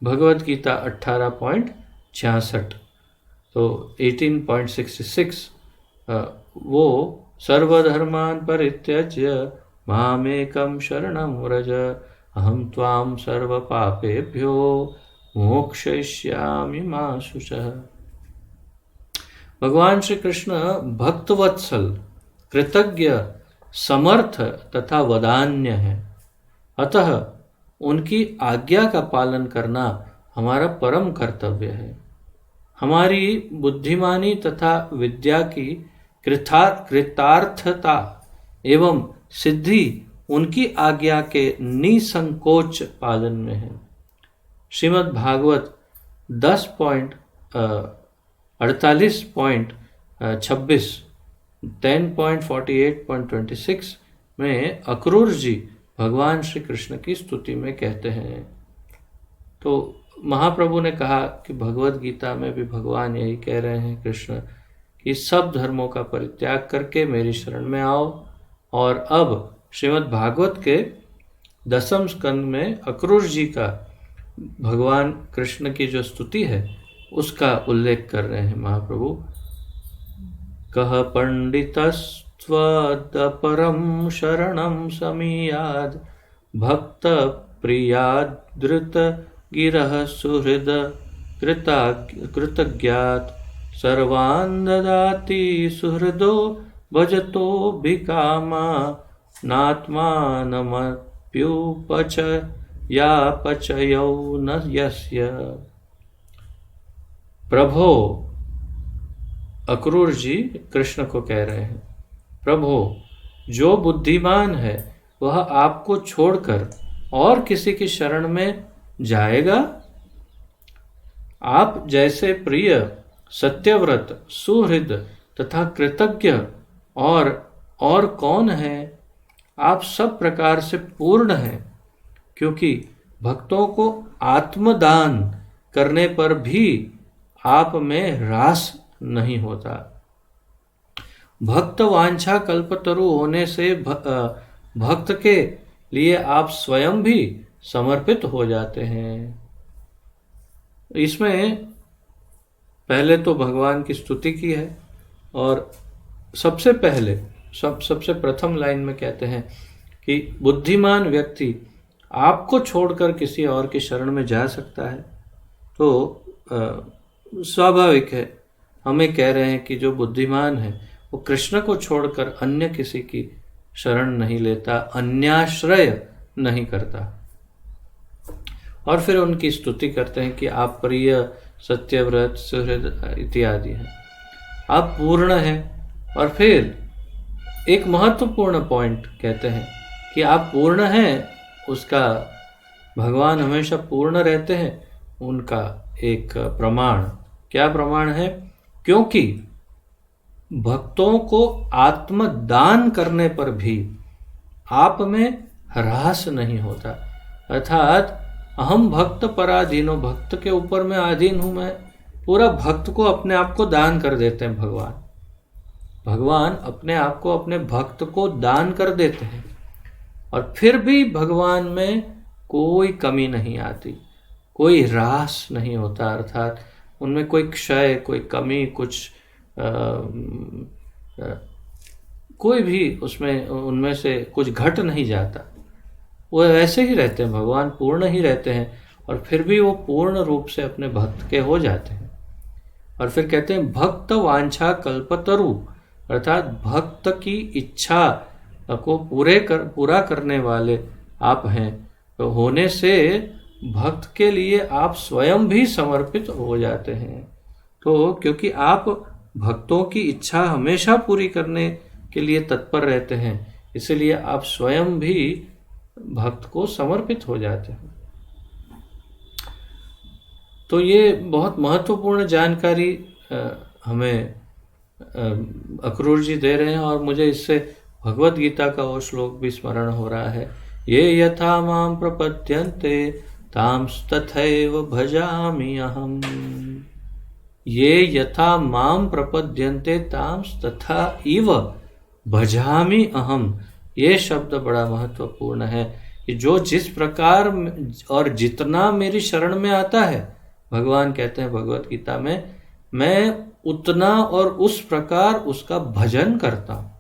भगवत गीता 18.66, तो 18.66 वो सर्वधर्मान् परित्यज्य मामेकं शरणं व्रज अहं त्वां सर्वपापेभ्यो मोक्षयिष्यामि मा शुचः। भगवान श्री कृष्ण भक्तवत्सल, कृतज्ञ, समर्थ तथा वदान्य है। अतः उनकी आज्ञा का पालन करना हमारा परम कर्तव्य है। हमारी बुद्धिमानी तथा विद्या की कृतार्थता एवं सिद्धि उनकी आज्ञा के निसंकोच पालन में है। श्रीमद् भागवत 10.48.26 10.48.26 में अक्रूर जी भगवान श्री कृष्ण की स्तुति में कहते हैं। तो महाप्रभु ने कहा कि भगवत गीता में भी भगवान यही कह रहे हैं, कृष्ण, कि सब धर्मों का परित्याग करके मेरी शरण में आओ। और अब श्रीमद् भागवत के 10वें स्कंद में अक्रूर जी का भगवान कृष्ण की जो स्तुति है उसका उल्लेख कर रहे हैं महाप्रभु। कह पंडितस्त्वदपरं शरणं समीयाद भक्त प्रियादृत गिरः सुहृद कृतज्ञात सर्वान् ददाति सुहृदो भजतो भिकामा नात्मानमप्युपच या पचयौ न यस्य। प्रभो, अक्रूर जी कृष्ण को कह रहे हैं, प्रभो, जो बुद्धिमान है वह आपको छोड़कर और किसी की शरण में जाएगा? आप जैसे प्रिय, सत्यव्रत, सुहृद तथा कृतज्ञ और कौन है? आप सब प्रकार से पूर्ण हैं, क्योंकि भक्तों को आत्मदान करने पर भी आप में रास नहीं होता। भक्त वांछा कल्पतरु होने से भक्त के लिए आप स्वयं भी समर्पित हो जाते हैं। इसमें पहले तो भगवान की स्तुति की है, और सबसे पहले सबसे प्रथम लाइन में कहते हैं कि बुद्धिमान व्यक्ति आपको छोड़कर किसी और की शरण में जा सकता है। तो स्वाभाविक है, हमें कह रहे हैं कि जो बुद्धिमान है वो कृष्ण को छोड़कर अन्य किसी की शरण नहीं लेता, अन्याश्रय नहीं करता। और फिर उनकी स्तुति करते हैं कि आप प्रिय, सत्यव्रत, सुहृद इत्यादि हैं, आप पूर्ण हैं। और फिर एक महत्वपूर्ण पॉइंट कहते हैं कि आप पूर्ण हैं, उसका भगवान हमेशा पूर्ण रहते हैं, उनका एक प्रमाण, क्या प्रमाण है? क्योंकि भक्तों को आत्मदान करने पर भी आप में ह्रास नहीं होता। अर्थात अहम भक्त पराधीनो, भक्त के ऊपर मैं अधीन हूं, मैं पूरा भक्त को अपने आप को दान कर देते हैं भगवान। भगवान अपने आप को, अपने भक्त को दान कर देते हैं, और फिर भी भगवान में कोई कमी नहीं आती, कोई ह्रास नहीं होता। अर्थात उनमें कोई क्षय, कोई कमी, कुछ कोई भी उसमें उनमें से कुछ घट नहीं जाता। वो वैसे ही रहते हैं, भगवान पूर्ण ही रहते हैं, और फिर भी वो पूर्ण रूप से अपने भक्त के हो जाते हैं। और फिर कहते हैं भक्त वांछा कल्पतरु, अर्थात भक्त की इच्छा को पूरा करने वाले आप हैं। तो होने से भक्त के लिए आप स्वयं भी समर्पित हो जाते हैं। तो क्योंकि आप भक्तों की इच्छा हमेशा पूरी करने के लिए तत्पर रहते हैं, इसलिए आप स्वयं भी भक्त को समर्पित हो जाते हैं। तो ये बहुत महत्वपूर्ण जानकारी हमें अक्रूर जी दे रहे हैं, और मुझे इससे भगवत गीता का वो श्लोक भी स्मरण हो रहा है। ये यथा माम प्रपद्यन्ते तांस्तथैव भजामि अहम्। ये यथा माम प्रपद्यन्ते तांस्तथा इव भजामि अहम्। ये शब्द बड़ा महत्वपूर्ण है कि जो जिस प्रकार और जितना मेरी शरण में आता है, भगवान कहते हैं भगवत गीता में, मैं उतना और उस प्रकार उसका भजन करता हूँ।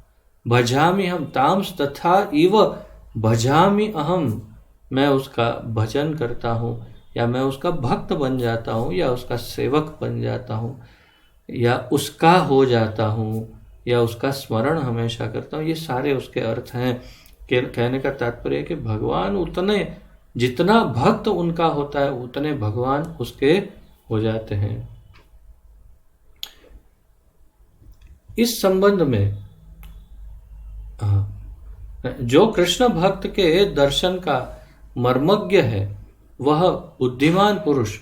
भजामि हम, ताम्स तथा इव भजामि अहम, मैं उसका भजन करता हूँ, या मैं उसका भक्त बन जाता हूँ, या उसका सेवक बन जाता हूँ, या उसका हो जाता हूँ, या उसका स्मरण हमेशा करता हूँ। ये सारे उसके अर्थ हैं। कहने का तात्पर्य है कि भगवान उतने, जितना भक्त उनका होता है, उतने भगवान उसके हो जाते हैं। इस संबंध में जो कृष्ण भक्त के दर्शन का मर्मज्ञ है, वह बुद्धिमान पुरुष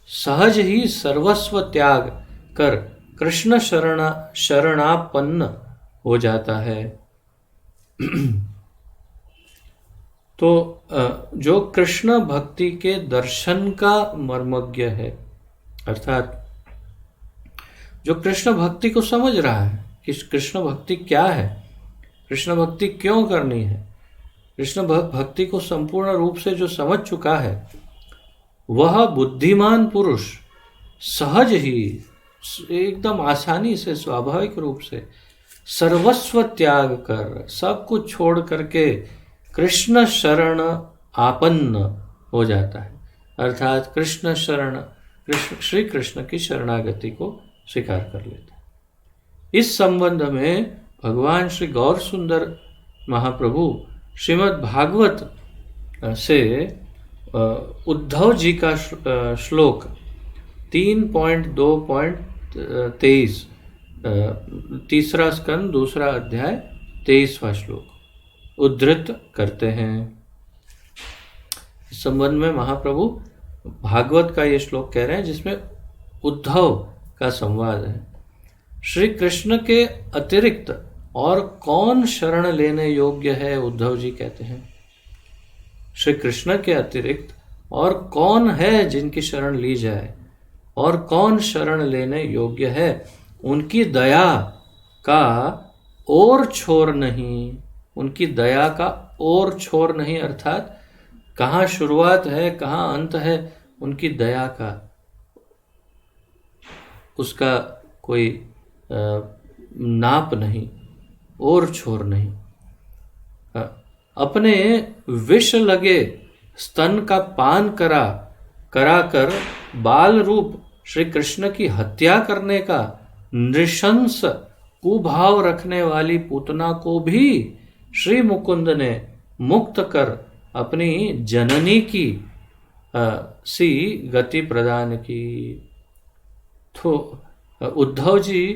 सहज ही सर्वस्व त्याग कर कृष्ण शरणापन्न हो जाता है। तो जो कृष्ण भक्ति के दर्शन का मर्मज्ञ है, अर्थात जो कृष्ण भक्ति को समझ रहा है कि कृष्ण भक्ति क्या है, कृष्ण भक्ति क्यों करनी है, कृष्ण भक्ति को संपूर्ण रूप से जो समझ चुका है, वह बुद्धिमान पुरुष सहज ही, एकदम आसानी से, स्वाभाविक रूप से सर्वस्व त्याग कर, सब कुछ छोड़ करके कृष्ण शरण आपन्न हो जाता है। अर्थात कृष्ण शरण, श्री कृष्ण की शरणागति को स्वीकार कर लेता है। इस संबंध में भगवान श्री गौर सुंदर महाप्रभु श्रीमद् भागवत से उद्धव जी का श्लोक 3.2.23, तीसरा स्कंद, दूसरा अध्याय, 23वां श्लोक उद्धृत करते हैं। इस संबंध में महाप्रभु भागवत का ये श्लोक कह रहे हैं, जिसमें उद्धव का संवाद है। श्री कृष्ण के अतिरिक्त और कौन शरण लेने योग्य है, उद्धव जी कहते हैं। श्री कृष्ण के अतिरिक्त और कौन है जिनकी शरण ली जाए, और कौन शरण लेने योग्य है। उनकी दया का और छोर नहीं, उनकी दया का और छोर नहीं, अर्थात कहाँ शुरुआत है कहाँ अंत है उनकी दया का, उसका कोई नाप नहीं, और छोर नहीं। अपने विष लगे स्तन का पान करा कर बाल रूप श्री कृष्ण की हत्या करने का नृशंस कुभाव रखने वाली पूतना को भी श्री मुकुंद ने मुक्त कर अपनी जननी की सी गति प्रदान की। तो उद्धव जी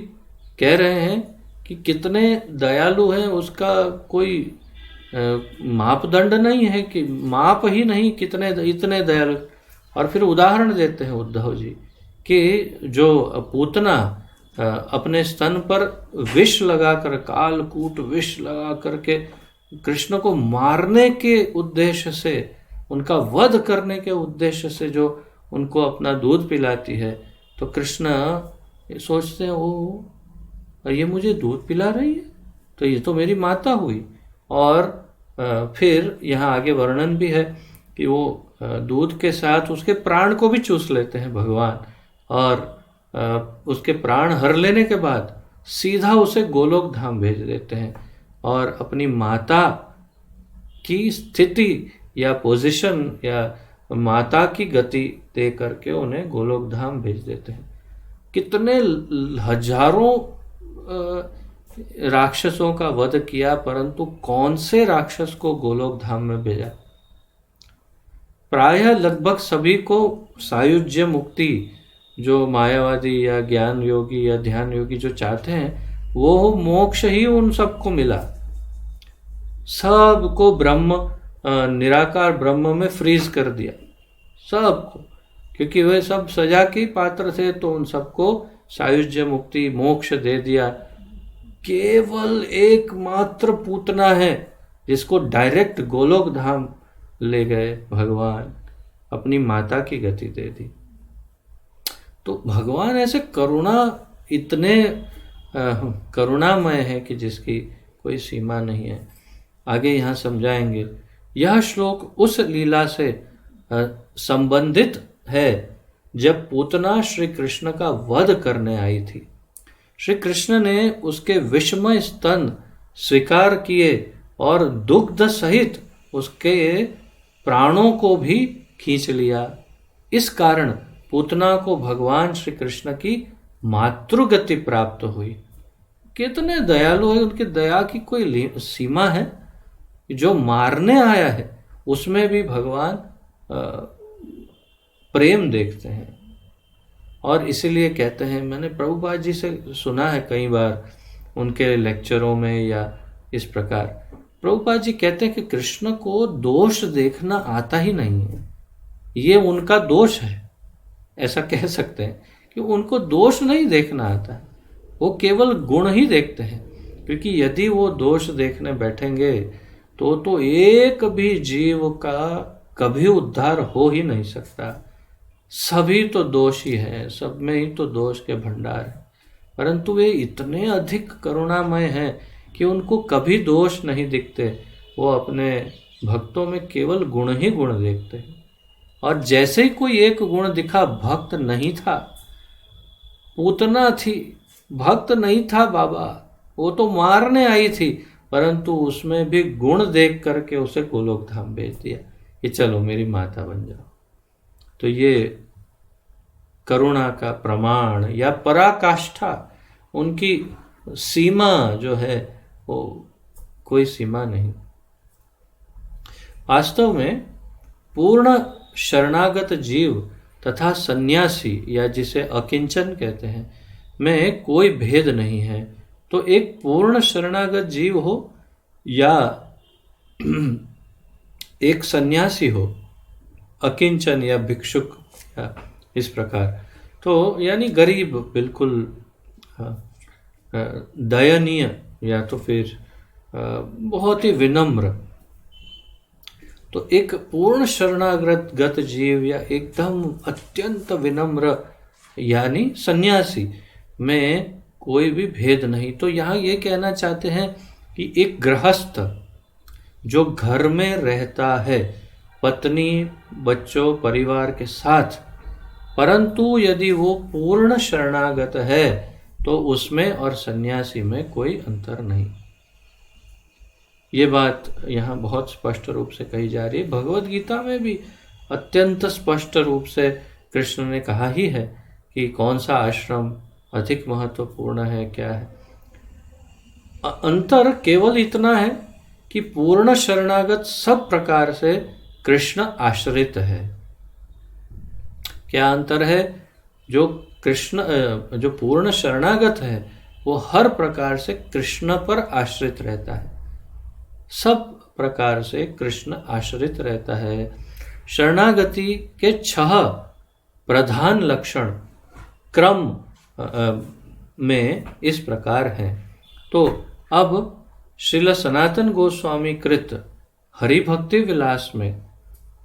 कह रहे हैं कि कितने दयालु हैं उसका कोई मापदंड नहीं है, कि माप ही नहीं कितने इतने दयालु। और फिर उदाहरण देते हैं उद्धव जी कि जो पूतना अपने स्तन पर विष लगाकर, कालकूट विष लगा करके कृष्ण को मारने के उद्देश्य से, उनका वध करने के उद्देश्य से जो उनको अपना दूध पिलाती है, तो कृष्ण सोचते हैं ओ ये मुझे दूध पिला रही है, तो ये तो मेरी माता हुई। और फिर यहाँ आगे वर्णन भी है कि वो दूध के साथ उसके प्राण को भी चूस लेते हैं भगवान, और उसके प्राण हर लेने के बाद सीधा उसे गोलोक धाम भेज देते हैं, और अपनी माता की स्थिति या पोजीशन या माता की गति दे करके उन्हें गोलोक धाम भेज देते हैं। कितने हजारों राक्षसों का वध किया, परंतु कौन से राक्षस को गोलोक धाम में भेजा? प्रायः लगभग सभी को सायुज्य मुक्ति, जो मायावादी या ज्ञान योगी या ध्यान योगी जो चाहते हैं, वो मोक्ष ही उन सबको मिला। सबको ब्रह्म, निराकार ब्रह्म में फ्रीज कर दिया सबको, क्योंकि वे सब सजा के पात्र थे, तो उन सबको सायुज्य मुक्ति मोक्ष दे दिया। केवल एकमात्र पूतना है जिसको डायरेक्ट गोलोक धाम ले गए भगवान, अपनी माता की गति दे दी। तो भगवान ऐसे इतने करुणामय है कि जिसकी कोई सीमा नहीं है। आगे यहाँ समझाएंगे। यह श्लोक उस लीला से संबंधित है जब पूतना श्री कृष्ण का वध करने आई थी। श्री कृष्ण ने उसके विषमय स्तन स्वीकार किए और दुग्ध सहित उसके प्राणों को भी खींच लिया। इस कारण पूतना को भगवान श्री कृष्ण की मातृगति प्राप्त हुई। कितने दयालु है, उनकी दया की कोई सीमा है। जो मारने आया है उसमें भी भगवान प्रेम देखते हैं। और इसीलिए कहते हैं, मैंने प्रभुपाद जी से सुना है कई बार उनके लेक्चरों में या इस प्रकार, प्रभुपाद जी कहते हैं कि कृष्ण को दोष देखना आता ही नहीं है, ये उनका दोष है। ऐसा कह सकते हैं कि उनको दोष नहीं देखना आता है, वो केवल गुण ही देखते हैं। क्योंकि यदि वो दोष देखने बैठेंगे तो एक भी जीव का कभी उद्धार हो ही नहीं सकता। सभी तो दोष ही है, सब में ही तो दोष के भंडार है। परंतु वे इतने अधिक करुणामय हैं कि उनको कभी दोष नहीं दिखते। वो अपने भक्तों में केवल गुण ही गुण देखते हैं। और जैसे ही कोई एक गुण दिखा, भक्त नहीं था, पूतना थी, भक्त नहीं था बाबा, वो तो मारने आई थी, परंतु उसमें भी गुण देख करके उसे गोलोक धाम भेज दिया कि चलो मेरी माता बन जाओ। तो ये करुणा का प्रमाण या पराकाष्ठा, उनकी सीमा जो है वो कोई सीमा नहीं। वास्तव में पूर्ण शरणागत जीव तथा सन्यासी, या जिसे अकिंचन कहते हैं, में कोई भेद नहीं है। तो एक पूर्ण शरणागत जीव हो या एक सन्यासी हो, अकिंचन या भिक्षुक या इस प्रकार, तो यानी गरीब, बिल्कुल दयनीय, या तो फिर बहुत ही विनम्र, तो एक पूर्ण शरणागत जीव या एकदम अत्यंत विनम्र यानी सन्यासी में कोई भी भेद नहीं। तो यहाँ ये कहना चाहते हैं कि एक गृहस्थ जो घर में रहता है पत्नी बच्चों परिवार के साथ, परंतु यदि वो पूर्ण शरणागत है तो उसमें और सन्यासी में कोई अंतर नहीं। ये बात यहाँ बहुत स्पष्ट रूप से कही जा रही है। भगवद गीता में भी अत्यंत स्पष्ट रूप से कृष्ण ने कहा ही है कि कौन सा आश्रम अधिक महत्वपूर्ण है, क्या है। अंतर केवल इतना है कि पूर्ण शरणागत सब प्रकार से कृष्ण आश्रित है। क्या अंतर है? जो जो पूर्ण शरणागत है वो हर प्रकार से कृष्ण पर आश्रित रहता है, सब प्रकार से कृष्ण आश्रित रहता है। शरणागति के 6 प्रधान लक्षण क्रम में इस प्रकार हैं। तो अब श्रील सनातन गोस्वामी कृत हरिभक्ति विलास में,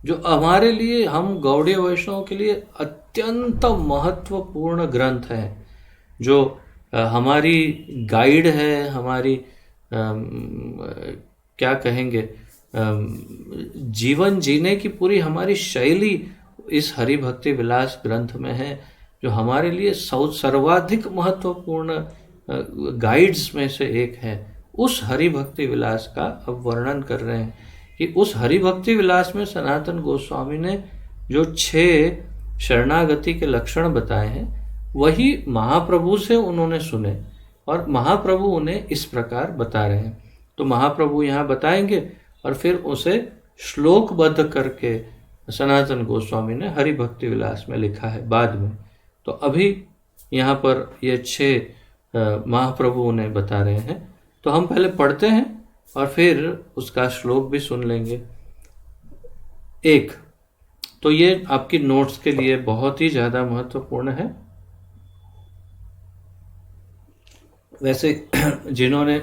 जो हमारे लिए, हम गौड़ीय वैष्णव के लिए अत्यंत महत्वपूर्ण ग्रंथ है, जो हमारी गाइड है, हमारी क्या कहेंगे, जीवन जीने की पूरी हमारी शैली इस हरिभक्ति विलास ग्रंथ में है, जो हमारे लिए सर्वाधिक महत्वपूर्ण गाइड्स में से एक है। उस हरिभक्ति विलास का अब वर्णन कर रहे हैं कि उस हरिभक्ति विलास में सनातन गोस्वामी ने जो 6 शरणागति के लक्षण बताए हैं, वही महाप्रभु से उन्होंने सुने और महाप्रभु उन्हें इस प्रकार बता रहे हैं। तो महाप्रभु यहाँ बताएंगे और फिर उसे श्लोकबद्ध करके सनातन गोस्वामी ने हरिभक्ति विलास में लिखा है बाद में। तो अभी यहाँ पर ये 6 महाप्रभु उन्हें बता रहे हैं। तो हम पहले पढ़ते हैं और फिर उसका श्लोक भी सुन लेंगे। 1, तो ये आपकी नोट्स के लिए बहुत ही ज़्यादा महत्वपूर्ण है। वैसे जिन्होंने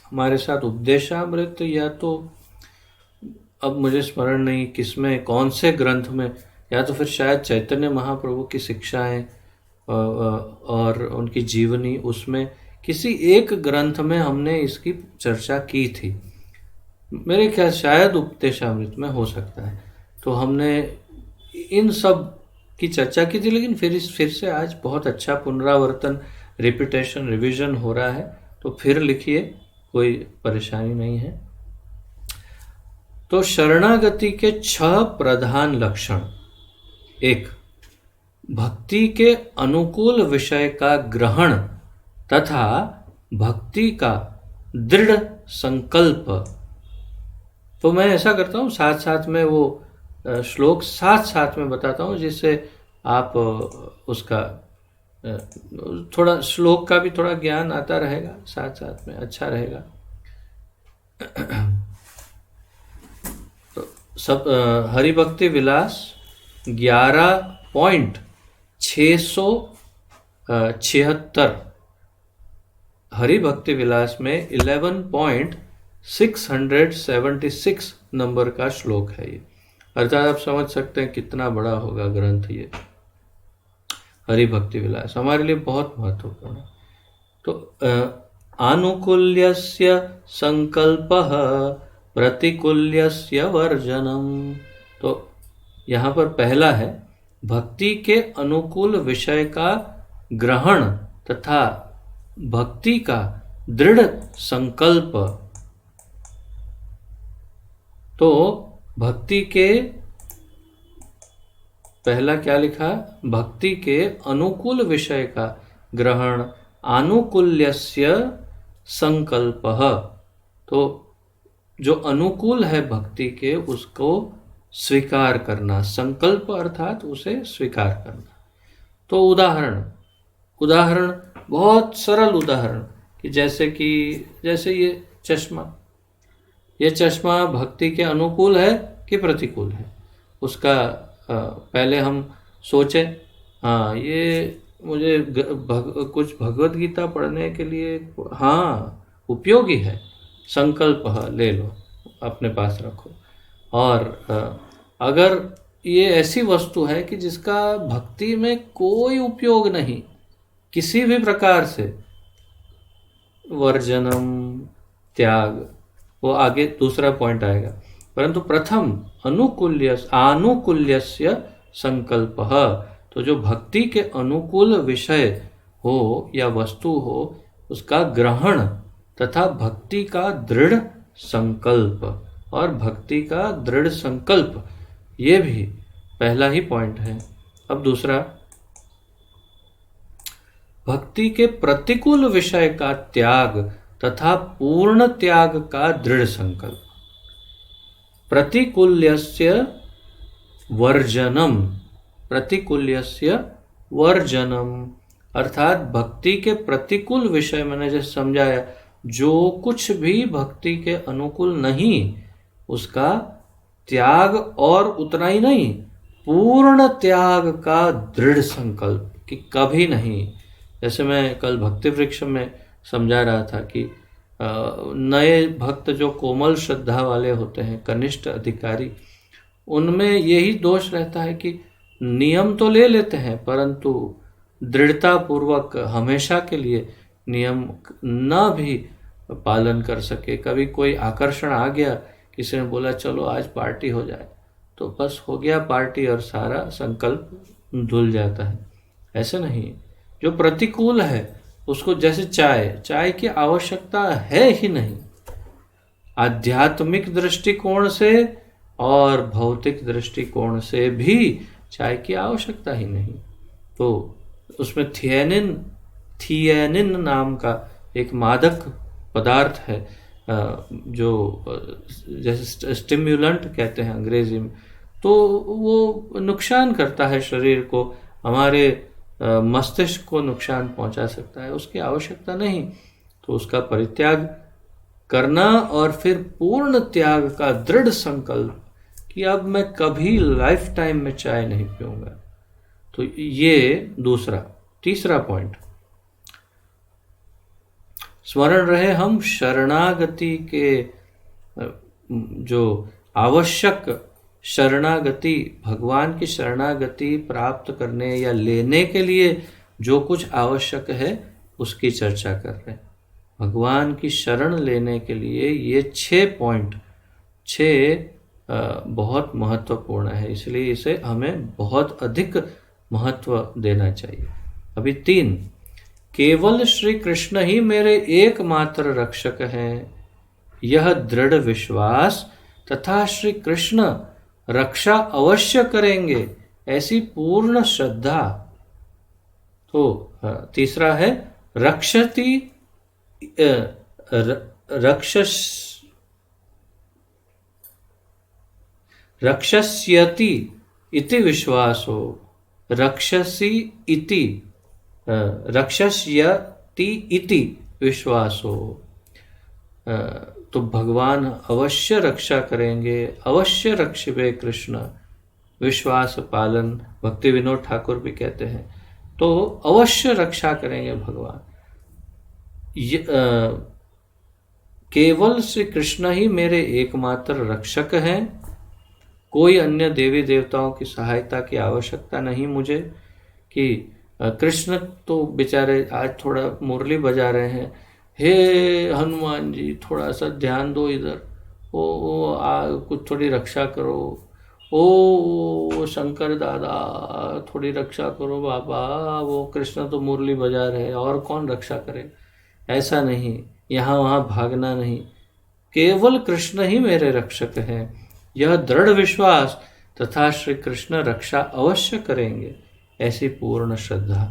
हमारे साथ उपदेशामृत, या तो अब मुझे स्मरण नहीं किसमें, कौन से ग्रंथ में, या तो फिर शायद चैतन्य महाप्रभु की शिक्षाएं और उनकी जीवनी, उसमें किसी एक ग्रंथ में हमने इसकी चर्चा की थी। मेरे ख्याल शायद उपदेशामृत में हो सकता है। तो हमने इन सब की चर्चा की थी, लेकिन फिर से आज बहुत अच्छा पुनरावर्तन, रिपीटेशन, रिवीजन हो रहा है। तो फिर लिखिए, कोई परेशानी नहीं है। तो शरणागति के 6 प्रधान लक्षण। 1, भक्ति के अनुकूल विषय का ग्रहण तथा भक्ति का दृढ़ संकल्प। तो मैं ऐसा करता हूँ, साथ साथ में वो श्लोक साथ साथ में बताता हूँ, जिससे आप उसका थोड़ा श्लोक का भी थोड़ा ज्ञान आता रहेगा, साथ साथ में अच्छा रहेगा। तो सब हरिभक्ति विलास 11.676, हरिभक्ति विलास में 11.676 नंबर का श्लोक है ये। अर्थात आप समझ सकते हैं कितना बड़ा होगा ग्रंथ ये हरिभक्ति विलास, हमारे लिए बहुत महत्वपूर्ण है। तो आनुकूल्यस्य संकल्पः प्रतिकूल्यस्य वर्जनम। तो यहाँ पर पहला है भक्ति के अनुकूल विषय का ग्रहण तथा भक्ति का दृढ़ संकल्प। तो भक्ति के, पहला क्या लिखा, भक्ति के अनुकूल विषय का ग्रहण, आनुकूल्यस्य संकल्पः। तो जो अनुकूल है भक्ति के, उसको स्वीकार करना, संकल्प अर्थात उसे स्वीकार करना। तो उदाहरण बहुत सरल उदाहरण, कि जैसे ये चश्मा भक्ति के अनुकूल है कि प्रतिकूल है, उसका पहले हम सोचें। हाँ, ये मुझे कुछ भगवत गीता पढ़ने के लिए हाँ उपयोगी है, संकल्प ले लो, अपने पास रखो। और अगर ये ऐसी वस्तु है कि जिसका भक्ति में कोई उपयोग नहीं किसी भी प्रकार से, वर्जनम, त्याग, वो आगे दूसरा पॉइंट आएगा। परंतु प्रथम आनुकूल्यस्य संकल्पः। तो जो भक्ति के अनुकूल विषय हो या वस्तु हो, उसका ग्रहण तथा भक्ति का दृढ़ संकल्प। और भक्ति का दृढ़ संकल्प, ये भी पहला ही पॉइंट है। अब दूसरा, भक्ति के प्रतिकूल विषय का त्याग तथा पूर्ण त्याग का दृढ़ संकल्प। प्रतिकूल्यस्य वर्जनम, प्रतिकूल्यस्य वर्जनम अर्थात भक्ति के प्रतिकूल विषय, मैंने जैसे समझाया, जो कुछ भी भक्ति के अनुकूल नहीं उसका त्याग, और उतना ही नहीं, पूर्ण त्याग का दृढ़ संकल्प कि कभी नहीं। जैसे मैं कल भक्ति वृक्ष में समझा रहा था कि नए भक्त जो कोमल श्रद्धा वाले होते हैं, कनिष्ठ अधिकारी, उनमें यही दोष रहता है कि नियम तो ले लेते हैं परंतु दृढ़ता पूर्वक हमेशा के लिए नियम न भी पालन कर सके। कभी कोई आकर्षण आ गया, किसी ने बोला चलो आज पार्टी हो जाए, तो बस हो गया पार्टी और सारा संकल्प धुल जाता है। ऐसे नहीं, जो प्रतिकूल है उसको, जैसे चाय की आवश्यकता है ही नहीं, आध्यात्मिक दृष्टिकोण से और भौतिक दृष्टिकोण से भी चाय की आवश्यकता ही नहीं। तो उसमें थियानिन नाम का एक मादक पदार्थ है, जो जैसे स्टिम्युलेंट कहते हैं अंग्रेजी में, तो वो नुकसान करता है शरीर को, हमारे मस्तिष्क को नुकसान पहुंचा सकता है, उसकी आवश्यकता नहीं। तो उसका परित्याग करना और फिर पूर्ण त्याग का दृढ़ संकल्प कि अब मैं कभी लाइफ टाइम में चाय नहीं पीऊंगा। तो ये दूसरा। तीसरा पॉइंट, स्मरण रहे हम शरणागति के जो आवश्यक शरणागति, भगवान की शरणागति प्राप्त करने या लेने के लिए जो कुछ आवश्यक है उसकी चर्चा कर रहे हैं। भगवान की शरण लेने के लिए ये 6 पॉइंट बहुत महत्वपूर्ण है, इसलिए इसे हमें बहुत अधिक महत्व देना चाहिए। अभी 3, केवल श्री कृष्ण ही मेरे एकमात्र रक्षक हैं, यह दृढ़ विश्वास तथा श्री कृष्ण रक्षा अवश्य करेंगे ऐसी पूर्ण श्रद्धा। तो तीसरा है रक्षस्यति इति विश्वासो, रक्षसी इति, रक्षस्यति इति विश्वासो। तो भगवान अवश्य रक्षा करेंगे, अवश्य रक्षिबे कृष्ण, विश्वास पालन, भक्ति विनोद ठाकुर भी कहते हैं। तो अवश्य रक्षा करेंगे भगवान। केवल श्री कृष्ण ही मेरे एकमात्र रक्षक हैं, कोई अन्य देवी देवताओं की सहायता की आवश्यकता नहीं मुझे। कि कृष्ण तो बेचारे आज थोड़ा मुरली बजा रहे हैं, हे हनुमान जी थोड़ा सा ध्यान दो इधर, कुछ थोड़ी रक्षा करो, ओ शंकर दादा थोड़ी रक्षा करो बाबा, वो कृष्ण तो मुरली बजा रहे हैं और कौन रक्षा करे। ऐसा नहीं, यहाँ वहाँ भागना नहीं, केवल कृष्ण ही मेरे रक्षक हैं, यह दृढ़ विश्वास तथा श्री कृष्ण रक्षा अवश्य करेंगे ऐसी पूर्ण श्रद्धा।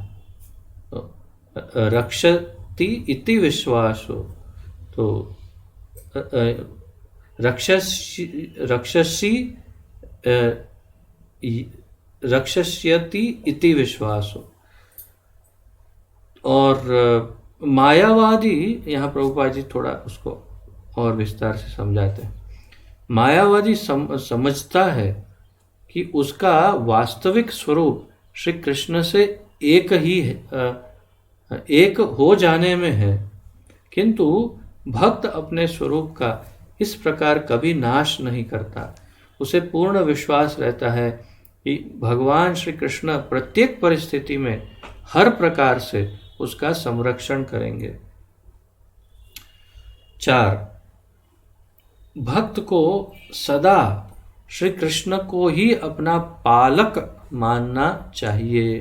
रक्षति इति विश्वासो, तो रक्षस्यति इति विश्वासो। और मायावादी, यहाँ प्रभुपाद जी थोड़ा उसको और विस्तार से समझाते हैं। मायावादी समझता है कि उसका वास्तविक स्वरूप श्री कृष्ण से एक हो जाने में है, किंतु भक्त अपने स्वरूप का इस प्रकार कभी नाश नहीं करता। उसे पूर्ण विश्वास रहता है कि भगवान श्री कृष्ण प्रत्येक परिस्थिति में हर प्रकार से उसका संरक्षण करेंगे। 4, भक्त को सदा श्री कृष्ण को ही अपना पालक मानना चाहिए।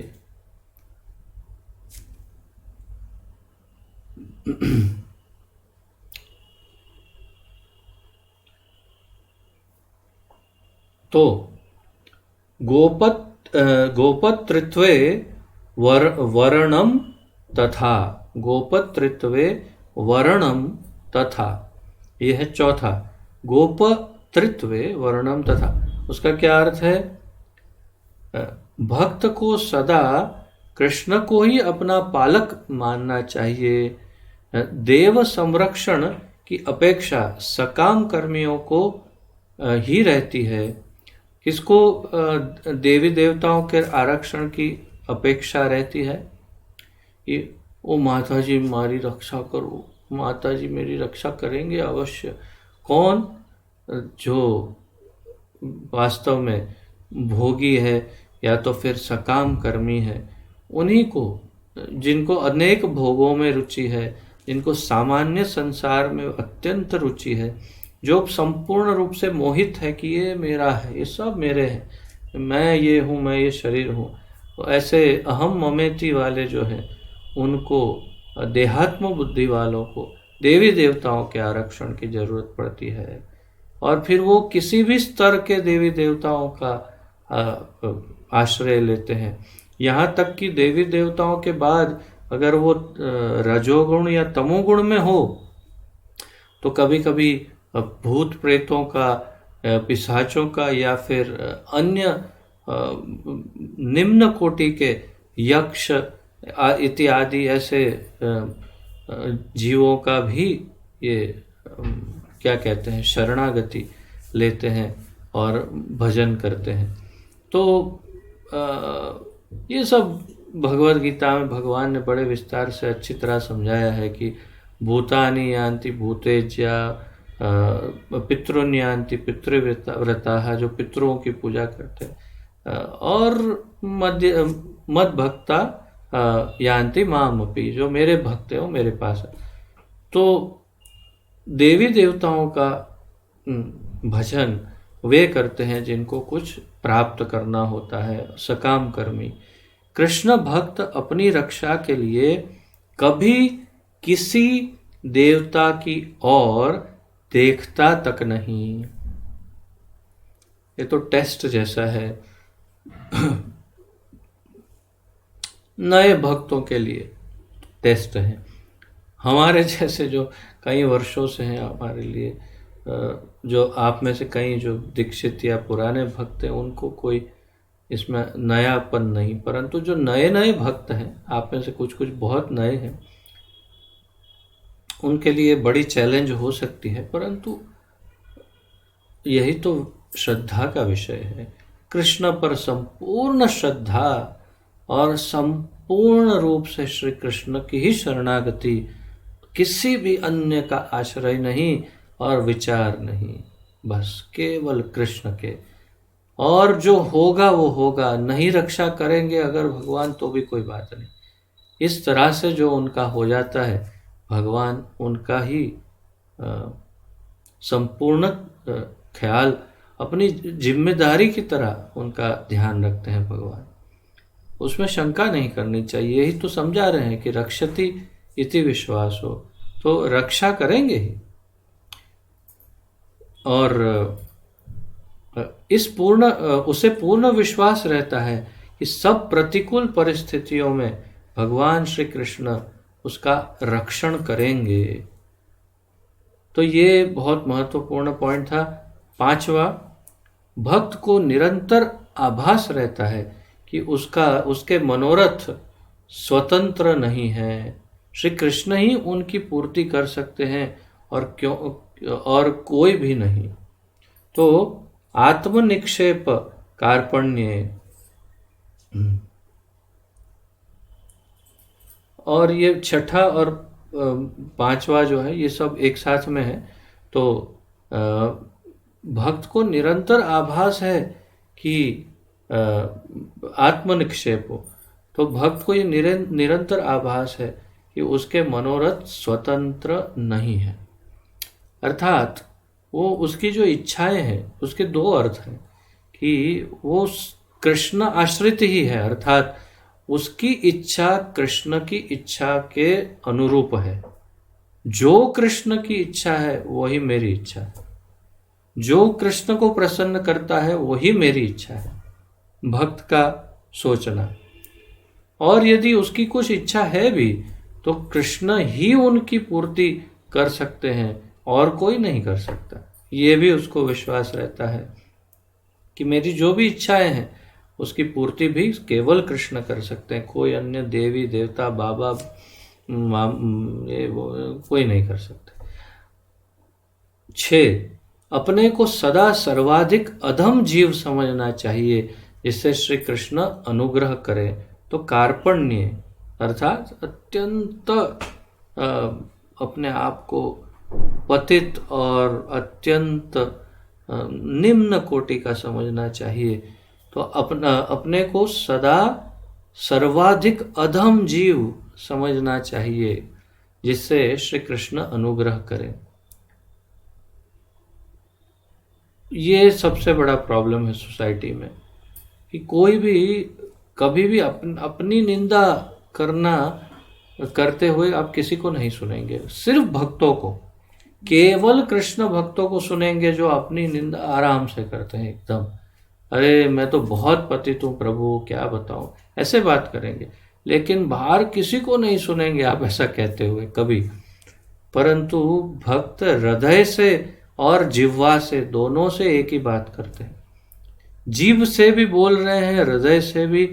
तो गोपतृत्वे वर्णम तथा, गोपतृत्वे वर्णम तथा, यह है चौथा, गोपतृत्वे वर्णम तथा। उसका क्या अर्थ है? भक्त को सदा कृष्ण को ही अपना पालक मानना चाहिए। देव संरक्षण की अपेक्षा सकाम कर्मियों को ही रहती है। किसको देवी देवताओं के आरक्षण की अपेक्षा रहती है? कि ओ माता जी हमारी रक्षा करो, माता जी मेरी रक्षा करेंगे अवश्य। कौन? जो वास्तव में भोगी है या तो फिर सकाम कर्मी है, उन्हीं को, जिनको अनेक भोगों में रुचि है, जिनको सामान्य संसार में अत्यंत रुचि है, जो संपूर्ण रूप से मोहित है कि ये मेरा है, ये सब मेरे हैं, मैं ये हूँ, मैं ये शरीर हूँ। तो ऐसे अहम ममेती वाले जो हैं, उनको, देहात्म बुद्धि वालों को देवी देवताओं के आरक्षण की जरूरत पड़ती है। और फिर वो किसी भी स्तर के देवी देवताओं का आश्रय लेते हैं। यहाँ तक कि देवी देवताओं के बाद अगर वो रजोगुण या तमोगुण में हो तो कभी कभी भूत प्रेतों का, पिशाचों का, या फिर अन्य निम्न कोटि के यक्ष इत्यादि ऐसे जीवों का भी ये क्या कहते हैं, शरणागति लेते हैं और भजन करते हैं। तो ये सब भगवद गीता में भगवान ने बड़े विस्तार से अच्छी तरह समझाया है कि भूतानि यान्ति भूतेज्या, पितॄन् यान्ति पितृव्रताः, जो पितरों की पूजा करते हैं, और मद भक्ता यान्ति मामपि, जो मेरे भक्त हैं वो मेरे पास है। तो देवी देवताओं का भजन वे करते हैं जिनको कुछ प्राप्त करना होता है, सकाम कर्मी। कृष्ण भक्त अपनी रक्षा के लिए कभी किसी देवता की ओर देखता तक नहीं। ये तो टेस्ट जैसा है नए भक्तों के लिए टेस्ट है। हमारे जैसे जो कई वर्षों से हैं, हमारे लिए जो आप में से कई जो दीक्षित या पुराने भक्त हैं, उनको कोई इसमें नयापन नहीं। परंतु जो नए नए भक्त हैं, आप में से कुछ कुछ बहुत नए हैं, उनके लिए बड़ी चैलेंज हो सकती है। परंतु यही तो श्रद्धा का विषय है। कृष्ण पर संपूर्ण श्रद्धा और संपूर्ण रूप से श्री कृष्ण की ही शरणागति, किसी भी अन्य का आश्रय नहीं और विचार नहीं, बस केवल कृष्ण के। और जो होगा वो होगा, नहीं रक्षा करेंगे अगर भगवान तो भी कोई बात नहीं। इस तरह से जो उनका हो जाता है, भगवान उनका ही संपूर्ण ख्याल अपनी जिम्मेदारी की तरह उनका ध्यान रखते हैं भगवान। उसमें शंका नहीं करनी चाहिए। यही तो समझा रहे हैं कि रक्षति इति विश्वासो, तो रक्षा करेंगे ही। और इस उसे पूर्ण विश्वास रहता है कि सब प्रतिकूल परिस्थितियों में भगवान श्री कृष्ण उसका रक्षण करेंगे। तो ये बहुत महत्वपूर्ण पॉइंट था। पांचवा, भक्त को निरंतर आभास रहता है कि उसके मनोरथ स्वतंत्र नहीं है, श्री कृष्ण ही उनकी पूर्ति कर सकते हैं और कोई भी नहीं। तो आत्मनिक्षेप कार्पण्य, और ये छठा और पांचवा जो है, ये सब एक साथ में है। तो भक्त को निरंतर आभास है कि आत्मनिक्षेप हो, तो भक्त को ये निरंतर आभास है कि उसके मनोरथ स्वतंत्र नहीं है। अर्थात वो उसकी जो इच्छाएं हैं, उसके दो अर्थ हैं कि वो कृष्ण आश्रित ही है, अर्थात उसकी इच्छा कृष्ण की इच्छा के अनुरूप है। जो कृष्ण की इच्छा है वही मेरी इच्छा है, जो कृष्ण को प्रसन्न करता है वही मेरी इच्छा है, भक्त का सोचना। और यदि उसकी कुछ इच्छा है भी तो कृष्ण ही उनकी पूर्ति कर सकते हैं और कोई नहीं कर सकता। ये भी उसको विश्वास रहता है कि मेरी जो भी इच्छाएं हैं उसकी पूर्ति भी केवल कृष्ण कर सकते हैं, कोई अन्य देवी देवता बाबा ये वो कोई नहीं कर सकते। 6. अपने को सदा सर्वाधिक अधम जीव समझना चाहिए जिससे श्री कृष्ण अनुग्रह करें। तो कार्पण्य अर्थात अत्यंत अपने आप को पतित और अत्यंत निम्न कोटि का समझना चाहिए। तो अपने को सदा सर्वाधिक अधम जीव समझना चाहिए जिससे श्री कृष्ण अनुग्रह करें। ये सबसे बड़ा प्रॉब्लम है सोसाइटी में कि कोई भी कभी भी अपनी निंदा करते हुए आप किसी को नहीं सुनेंगे, सिर्फ भक्तों को, केवल कृष्ण भक्तों को सुनेंगे जो अपनी निंदा आराम से करते हैं एकदम। अरे मैं तो बहुत पतित हूँ प्रभु, क्या बताऊं, ऐसे बात करेंगे। लेकिन बाहर किसी को नहीं सुनेंगे आप ऐसा कहते हुए कभी। परंतु भक्त हृदय से और जिह्वा से, दोनों से एक ही बात करते हैं। जीभ से भी बोल रहे हैं, हृदय से भी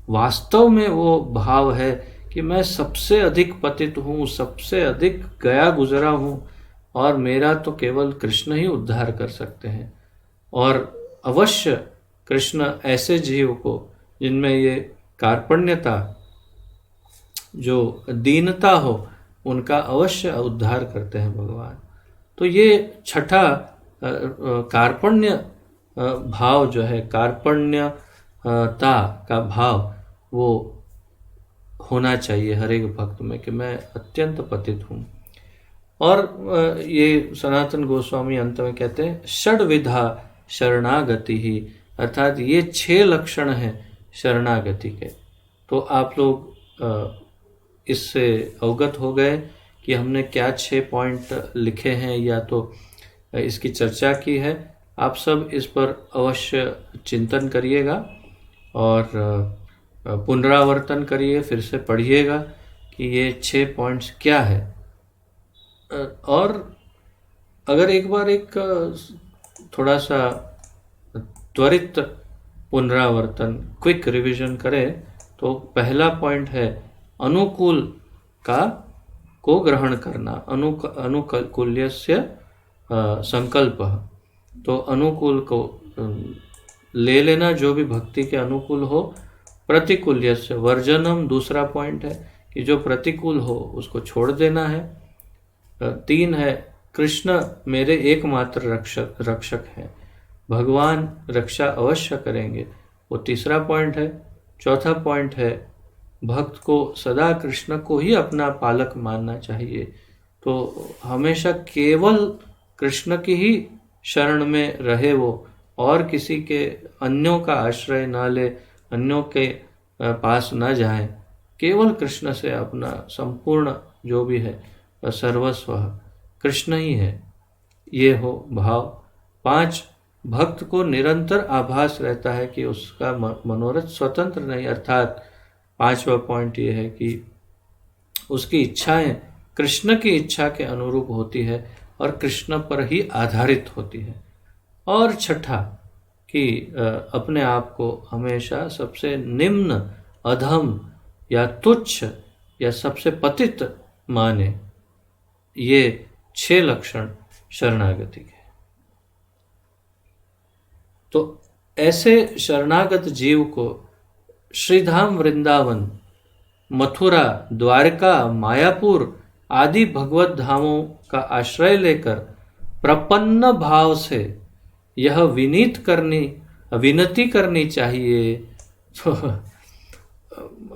वास्तव में वो भाव है कि मैं सबसे अधिक पतित हूँ, सबसे अधिक गया गुजरा हूँ और मेरा तो केवल कृष्ण ही उद्धार कर सकते हैं। और अवश्य कृष्ण ऐसे जीव को जिनमें ये कार्पण्यता, जो दीनता हो, उनका अवश्य उद्धार करते हैं भगवान। तो ये छठा कार्पण्य भाव जो है, कार्पण्यता का भाव वो होना चाहिए हर एक भक्त में कि मैं अत्यंत पतित हूँ। और ये सनातन गोस्वामी अंत में कहते हैं षड्विधा शरणागति ही, अर्थात ये 6 लक्षण हैं शरणागति के। तो आप लोग इससे अवगत हो गए कि हमने क्या 6 पॉइंट लिखे हैं या तो इसकी चर्चा की है। आप सब इस पर अवश्य चिंतन करिएगा और पुनरावर्तन करिए, फिर से पढ़िएगा कि ये 6 पॉइंट्स क्या है। और अगर एक बार एक थोड़ा सा त्वरित पुनरावर्तन, क्विक रिवीजन करें तो पहला पॉइंट है अनुकूल को ग्रहण करना, अनुकूल्यस्य संकल्प। तो अनुकूल को ले लेना जो भी भक्ति के अनुकूल हो। प्रतिकूल्यस्य वर्जनम दूसरा पॉइंट है कि जो प्रतिकूल हो उसको छोड़ देना है। 3 है कृष्ण मेरे एकमात्र रक्षक हैं, भगवान रक्षा अवश्य करेंगे, वो तीसरा पॉइंट है। चौथा पॉइंट है भक्त को सदा कृष्ण को ही अपना पालक मानना चाहिए। तो हमेशा केवल कृष्ण की ही शरण में रहे वो, और किसी के अन्यों का आश्रय ना ले, अन्यों के पास ना जाए, केवल कृष्ण से अपना संपूर्ण जो भी है सर्वस्व कृष्ण ही है, ये हो भाव। 5 भक्त को निरंतर आभास रहता है कि उसका मनोरथ स्वतंत्र नहीं, अर्थात 5वां पॉइंट ये है कि उसकी इच्छाएं कृष्ण की इच्छा के अनुरूप होती है और कृष्ण पर ही आधारित होती है। और छठा कि अपने आप को हमेशा सबसे निम्न, अधम या तुच्छ या सबसे पतित माने। ये 6 लक्षण शरणागति के। तो ऐसे शरणागत जीव को श्रीधाम वृंदावन, मथुरा, द्वारका, मायापुर आदि भगवत धामों का आश्रय लेकर प्रपन्न भाव से यह विनती करनी चाहिए। तो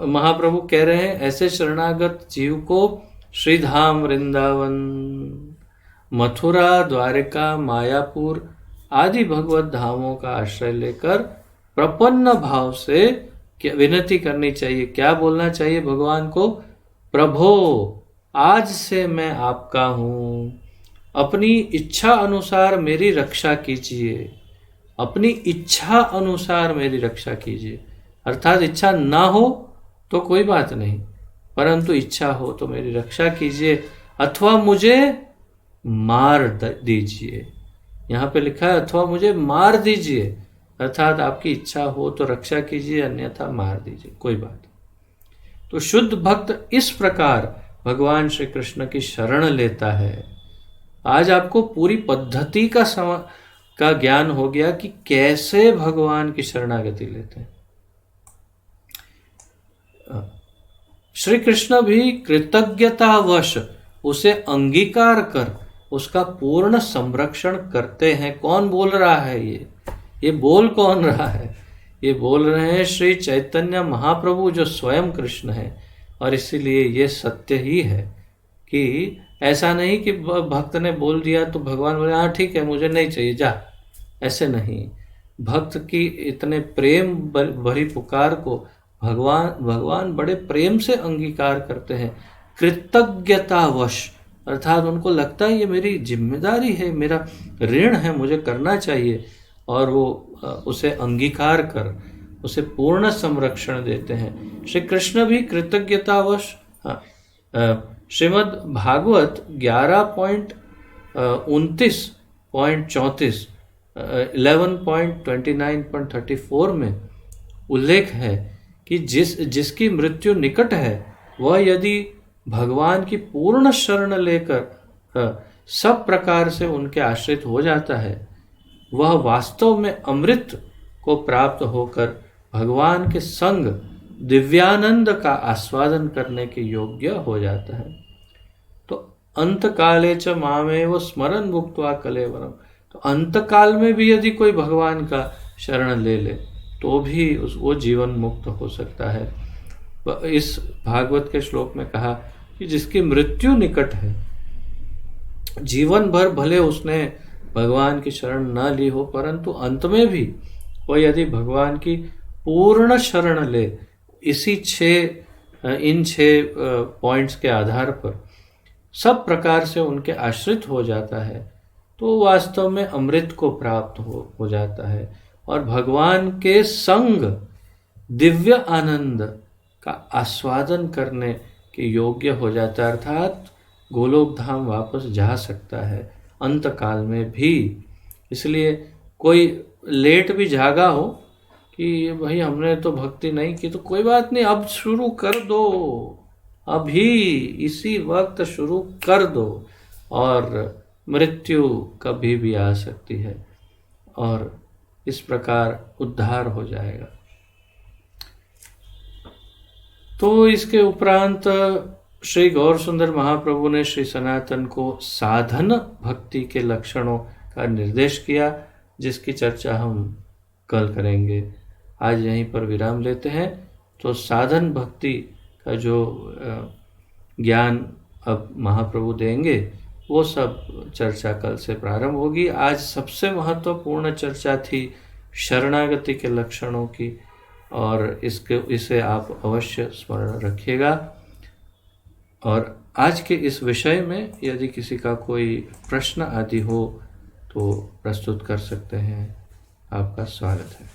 महाप्रभु कह रहे हैं ऐसे शरणागत जीव को श्रीधाम वृंदावन, मथुरा, द्वारका, मायापुर आदि भगवत धामों का आश्रय लेकर प्रपन्न भाव से विनती करनी चाहिए। क्या बोलना चाहिए भगवान को? प्रभो आज से मैं आपका हूँ, अपनी इच्छा अनुसार मेरी रक्षा कीजिए, अपनी इच्छा अनुसार मेरी रक्षा कीजिए। अर्थात इच्छा ना हो तो कोई बात नहीं, परंतु इच्छा हो तो मेरी रक्षा कीजिए अथवा मुझे मार दीजिए। यहाँ पे लिखा है अथवा मुझे मार दीजिए, अर्थात आपकी इच्छा हो तो रक्षा कीजिए, अन्यथा मार दीजिए, कोई बात नहीं। तो शुद्ध भक्त इस प्रकार भगवान श्री कृष्ण की शरण लेता है। आज आपको पूरी पद्धति का ज्ञान हो गया कि कैसे भगवान की शरणागति लेते हैं। श्री कृष्ण भी कृतज्ञतावश उसे अंगीकार कर उसका पूर्ण संरक्षण करते हैं। कौन बोल रहा है ये बोल कौन रहा है? ये बोल रहे हैं श्री चैतन्य महाप्रभु, जो स्वयं कृष्ण है। और इसीलिए ये सत्य ही है कि ऐसा नहीं कि भक्त ने बोल दिया तो भगवान बोले हाँ ठीक है मुझे नहीं चाहिए जा, ऐसे नहीं। भक्त की इतने प्रेम भरी पुकार को भगवान बड़े प्रेम से अंगीकार करते हैं, कृतज्ञतावश, अर्थात उनको लगता है ये मेरी जिम्मेदारी है, मेरा ऋण है, मुझे करना चाहिए। और वो उसे अंगीकार कर उसे पूर्ण संरक्षण देते हैं। श्री कृष्ण भी कृतज्ञतावश। श्रीमद् भागवत 11.29.34 11.29.34 में उल्लेख है कि जिसकी मृत्यु निकट है वह यदि भगवान की पूर्ण शरण लेकर सब प्रकार से उनके आश्रित हो जाता है, वह वास्तव में अमृत को प्राप्त होकर भगवान के संग दिव्यानंद का आस्वादन करने के योग्य हो जाता है। तो अंत काले च मामेव स्मरण भुक्त्वा कलेवरम, तो अंत काल में भी यदि कोई भगवान का शरण ले ले तो भी वो जीवन मुक्त हो सकता है। इस भागवत के श्लोक में कहा कि जिसकी मृत्यु निकट है, जीवन भर भले उसने भगवान की शरण न ली हो, परंतु अंत में भी वो यदि भगवान की पूर्ण शरण ले, इन छह पॉइंट्स के आधार पर सब प्रकार से उनके आश्रित हो जाता है, तो वास्तव में अमृत को प्राप्त हो जाता है और भगवान के संग दिव्य आनंद का आस्वादन करने के योग्य हो जाता है, अर्थात गोलोक धाम वापस जा सकता है अंत काल में भी। इसलिए कोई लेट भी जागा हो कि भाई हमने तो भक्ति नहीं की, तो कोई बात नहीं, अब शुरू कर दो, अभी इसी वक्त शुरू कर दो, और मृत्यु कभी भी आ सकती है और इस प्रकार उद्धार हो जाएगा। तो इसके उपरांत श्री गौर सुंदर महाप्रभु ने श्री सनातन को साधन भक्ति के लक्षणों का निर्देश किया, जिसकी चर्चा हम कल करेंगे। आज यहीं पर विराम लेते हैं। तो साधन भक्ति का जो ज्ञान अब महाप्रभु देंगे वो सब चर्चा कल से प्रारंभ होगी। आज सबसे महत्वपूर्ण चर्चा थी शरणागति के लक्षणों की, और इसे आप अवश्य स्मरण रखिएगा। और आज के इस विषय में यदि किसी का कोई प्रश्न आदि हो तो प्रस्तुत कर सकते हैं। आपका स्वागत है।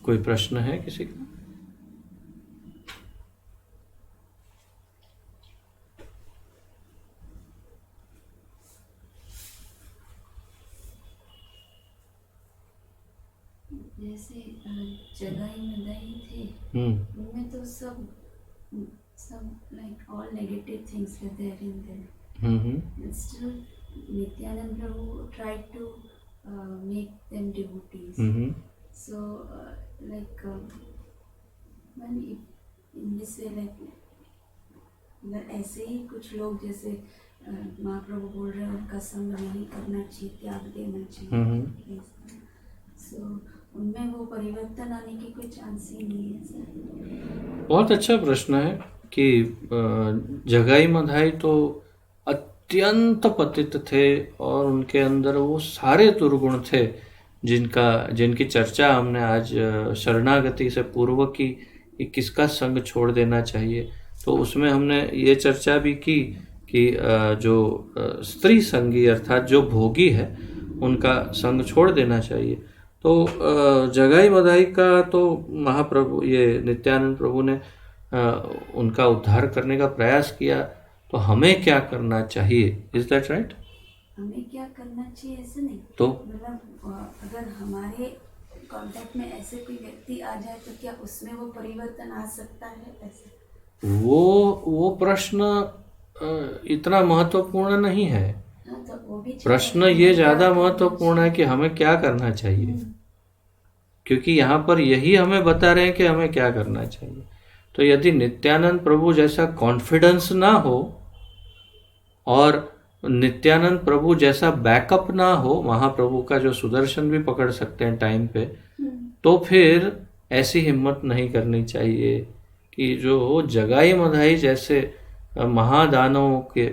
कोई प्रश्न है किसी का? जैसे जगाई मदाई थे, उनमें तो सब like all negative things were there in them. But still Nityanand Prabhu tried to make them devotees. So when in this way, like ऐसे ही कुछ लोग जैसे महाप्रभु बोल रहे हैं उनका संग नहीं करना चाहिए, त्याग देना चाहिए, so उनमें वो परिवर्तन आने की कोई चांस ही नहीं है सर? बहुत अच्छा प्रश्न है कि जगाई मधाई तो अत्यंत पतित थे और उनके अंदर वो सारे दुर्गुण थे जिनकी चर्चा हमने आज शरणागति से पूर्व की, किसका संग छोड़ देना चाहिए। तो उसमें हमने ये चर्चा भी की कि जो स्त्री संगी अर्थात जो भोगी है उनका संग छोड़ देना चाहिए। तो जगाई मदाई का तो महाप्रभु ये नित्यानंद प्रभु ने उनका उद्धार करने का प्रयास किया। तो हमें क्या करना चाहिए? Is that right? हमें क्या करना चाहिए ऐसे नहीं, तो मतलब अगर हमारे कांटेक्ट में ऐसे कोई व्यक्ति आ जाए तो क्या उसमें वो परिवर्तन आ सकता है? ऐसे वो प्रश्न इतना महत्वपूर्ण नहीं है। हाँ, तो वो भी प्रश्न ये ज़्यादा महत्वपूर्ण है कि हमें क्या करना चाहिए, क्योंकि यहाँ पर यही हमें बता रहे हैं कि हमें क्या करना चाहिए। तो यदि नित्यानंद प्रभु जैसा कॉन्फिडेंस ना हो और नित्यानंद प्रभु जैसा बैकअप ना हो, महाप्रभु का जो सुदर्शन भी पकड़ सकते हैं टाइम पे, तो फिर ऐसी हिम्मत नहीं करनी चाहिए कि जो जगाई मधाई जैसे महादानवों के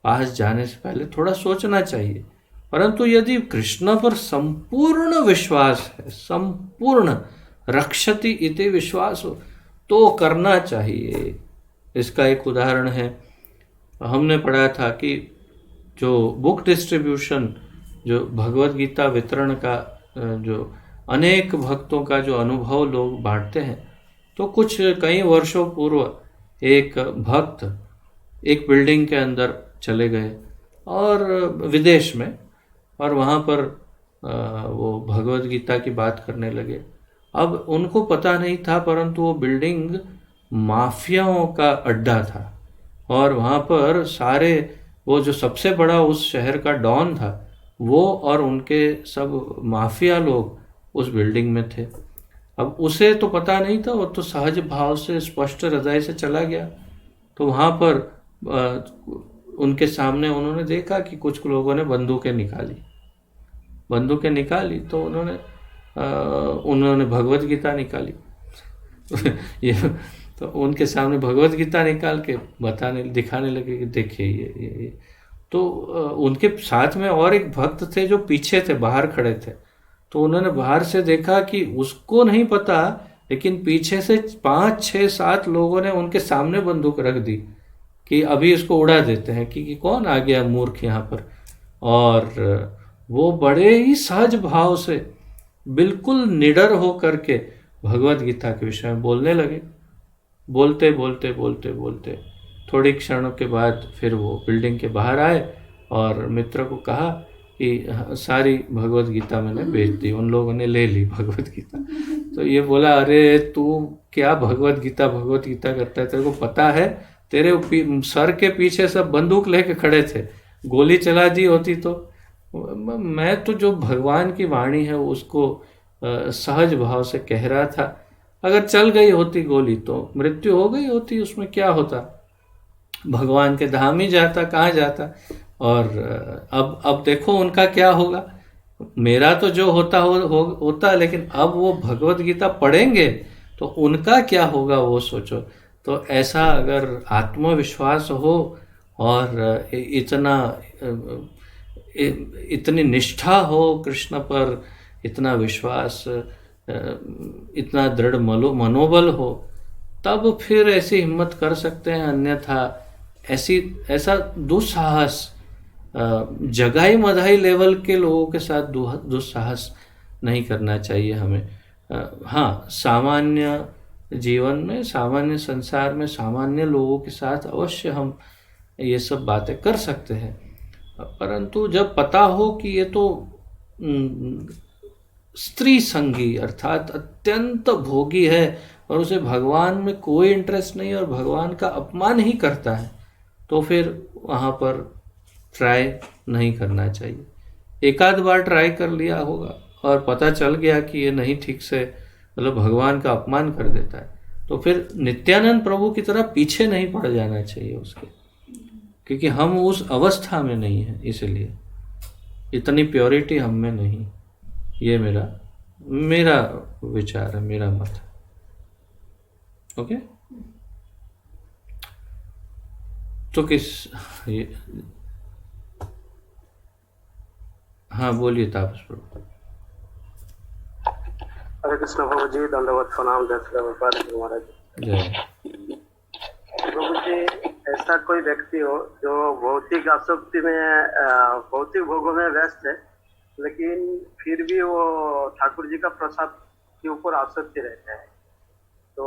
पास जाने से पहले थोड़ा सोचना चाहिए। परंतु यदि कृष्ण पर संपूर्ण विश्वास है, संपूर्ण रक्षति इति विश्वास हो, तो करना चाहिए। इसका एक उदाहरण है, हमने पढ़ा था कि जो बुक डिस्ट्रीब्यूशन, जो भगवत गीता वितरण का जो अनेक भक्तों का जो अनुभव लोग बांटते हैं, तो कुछ कई वर्षों पूर्व एक भक्त एक बिल्डिंग के अंदर चले गए और विदेश में, और वहाँ पर वो भगवत गीता की बात करने लगे। अब उनको पता नहीं था, परंतु वो बिल्डिंग माफियाओं का अड्डा था और वहाँ पर सारे वो जो सबसे बड़ा उस शहर का डॉन था, वो और उनके सब माफिया लोग उस बिल्डिंग में थे। अब उसे तो पता नहीं था, वो तो सहज भाव से स्पष्ट हृदय से चला गया। तो वहाँ पर उनके सामने उन्होंने देखा कि कुछ लोगों ने बंदूकें निकाली, तो उन्होंने भगवत गीता निकाली ये तो उनके सामने भगवत गीता निकाल के दिखाने लगे कि देखिए ये। तो उनके साथ में और एक भक्त थे जो पीछे थे, बाहर खड़े थे। तो उन्होंने बाहर से देखा कि उसको नहीं पता, लेकिन पीछे से 5, 6, 7 लोगों ने उनके सामने बंदूक रख दी कि अभी इसको उड़ा देते हैं कि कौन आ गया मूर्ख यहाँ पर। और वो बड़े ही सहज भाव से बिल्कुल निडर होकर के भगवत गीता के विषय में बोलने लगे। बोलते थोड़ी क्षणों के बाद फिर वो बिल्डिंग के बाहर आए और मित्र को कहा कि सारी भगवत गीता मैंने बेच दी, उन लोगों ने ले ली भगवत गीता। तो ये बोला, अरे तू क्या भगवत गीता करता है? तेरे को पता है तेरे सर के पीछे सब बंदूक लेके खड़े थे, गोली चला दी होती तो। मैं तो जो भगवान की वाणी है उसको सहज भाव से कह रहा था। अगर चल गई होती गोली तो मृत्यु हो गई होती, उसमें क्या होता, भगवान के धाम ही जाता, कहाँ जाता। और अब देखो उनका क्या होगा। मेरा तो जो होता, लेकिन अब वो भगवत गीता पढ़ेंगे तो उनका क्या होगा वो सोचो। तो ऐसा अगर आत्मविश्वास हो और इतनी निष्ठा हो कृष्ण पर, इतना विश्वास, इतना दृढ़ मनोबल हो, तब फिर ऐसी हिम्मत कर सकते हैं। अन्यथा ऐसा दुस्साहस जगाई मधाई लेवल के लोगों के साथ दुस्साहस नहीं करना चाहिए हमें। हाँ, सामान्य जीवन में, सामान्य संसार में, सामान्य लोगों के साथ अवश्य हम ये सब बातें कर सकते हैं, परंतु जब पता हो कि ये तो स्त्री संगी अर्थात अत्यंत भोगी है और उसे भगवान में कोई इंटरेस्ट नहीं और भगवान का अपमान ही करता है, तो फिर वहाँ पर ट्राई नहीं करना चाहिए। एक आध बार ट्राई कर लिया होगा और पता चल गया कि ये नहीं ठीक से, मतलब भगवान का अपमान कर देता है, तो फिर नित्यानंद प्रभु की तरह पीछे नहीं पड़ जाना चाहिए उसके, क्योंकि हम उस अवस्था में नहीं है, इसलिए इतनी प्योरिटी हम में नहीं। ये मेरा विचार है, मेरा मत है। ओके, तो हाँ बोलिए तापस प्रभु। हरे कृष्ण बाबू जी, दंडवत प्रणाम। जय श्री प्रभुपाद जी महाराज। जय। प्रभु जी, ऐसा कोई व्यक्ति हो जो भौतिक आसक्ति में भौतिक भोगों में व्यस्त है, लेकिन फिर भी वो ठाकुर जी का प्रसाद के ऊपर आसक्ति रहता है, तो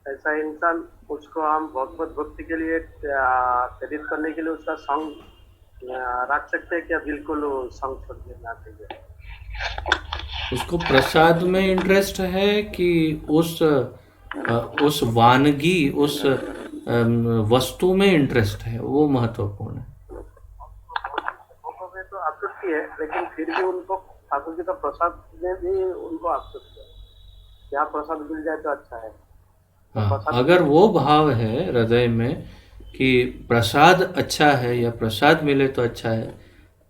ऐसा इंसान, उसको हम भगवत भक्ति के लिए प्रेरित करने के लिए उसका सॉन्ग रख सकते हैं क्या? बिल्कुल सॉन्ग छोड़ देना चाहिए? उसको प्रसाद में इंटरेस्ट है कि उस वानगी, उस वस्तु में इंटरेस्ट है, वो महत्वपूर्ण है। भोगों में तो आसक्ति है, लेकिन फिर भी उनको ठाकुर जी का प्रसाद में भी उनको आसक्ति है, क्या प्रसाद मिल जाए तो अच्छा है। हाँ, अगर वो भाव है हृदय में कि प्रसाद अच्छा है या प्रसाद मिले तो अच्छा है,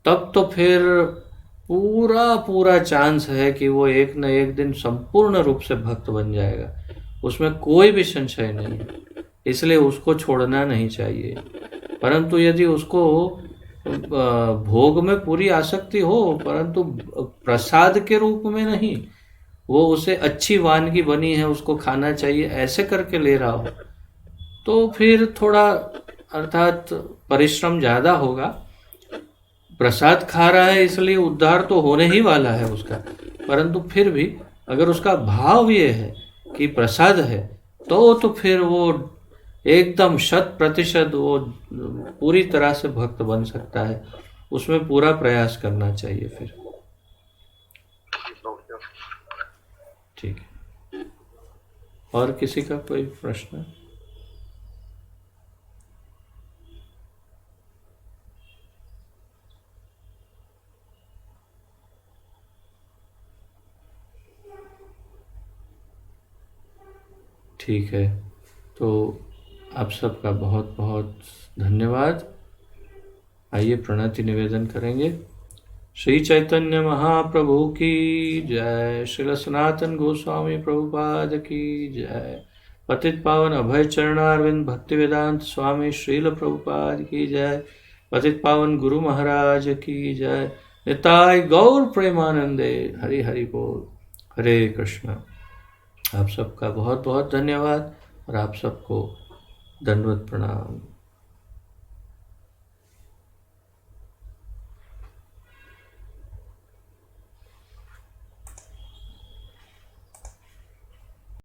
तब तो फिर पूरा पूरा चांस है कि वो एक न एक दिन संपूर्ण रूप से भक्त बन जाएगा, उसमें कोई भी संशय नहीं है। इसलिए उसको छोड़ना नहीं चाहिए। परंतु यदि उसको भोग में पूरी आसक्ति हो, परंतु प्रसाद के रूप में नहीं, वो उसे अच्छी वानगी बनी है उसको खाना चाहिए ऐसे करके ले रहा हो, तो फिर थोड़ा अर्थात परिश्रम ज़्यादा होगा। प्रसाद खा रहा है इसलिए उद्धार तो होने ही वाला है उसका, परंतु फिर भी अगर उसका भाव ये है कि प्रसाद है, तो फिर वो एकदम 100% वो पूरी तरह से भक्त बन सकता है। उसमें पूरा प्रयास करना चाहिए फिर। ठीक है, और किसी का कोई प्रश्न? ठीक है, तो आप सबका बहुत बहुत धन्यवाद। आइए प्रणति निवेदन करेंगे। श्री चैतन्य महाप्रभु की जय, श्रील सनातन गोस्वामी प्रभुपाद की जय, पतित पावन अभय चरणारविंद भक्ति वेदांत स्वामी श्रील प्रभुपाद की जय, पतित पावन गुरु महाराज की जय। निताय गौर प्रेमानंदे। हरि हरि बोल। हरे कृष्ण। आप सबका बहुत बहुत धन्यवाद और आप सबको दंडवत प्रणाम।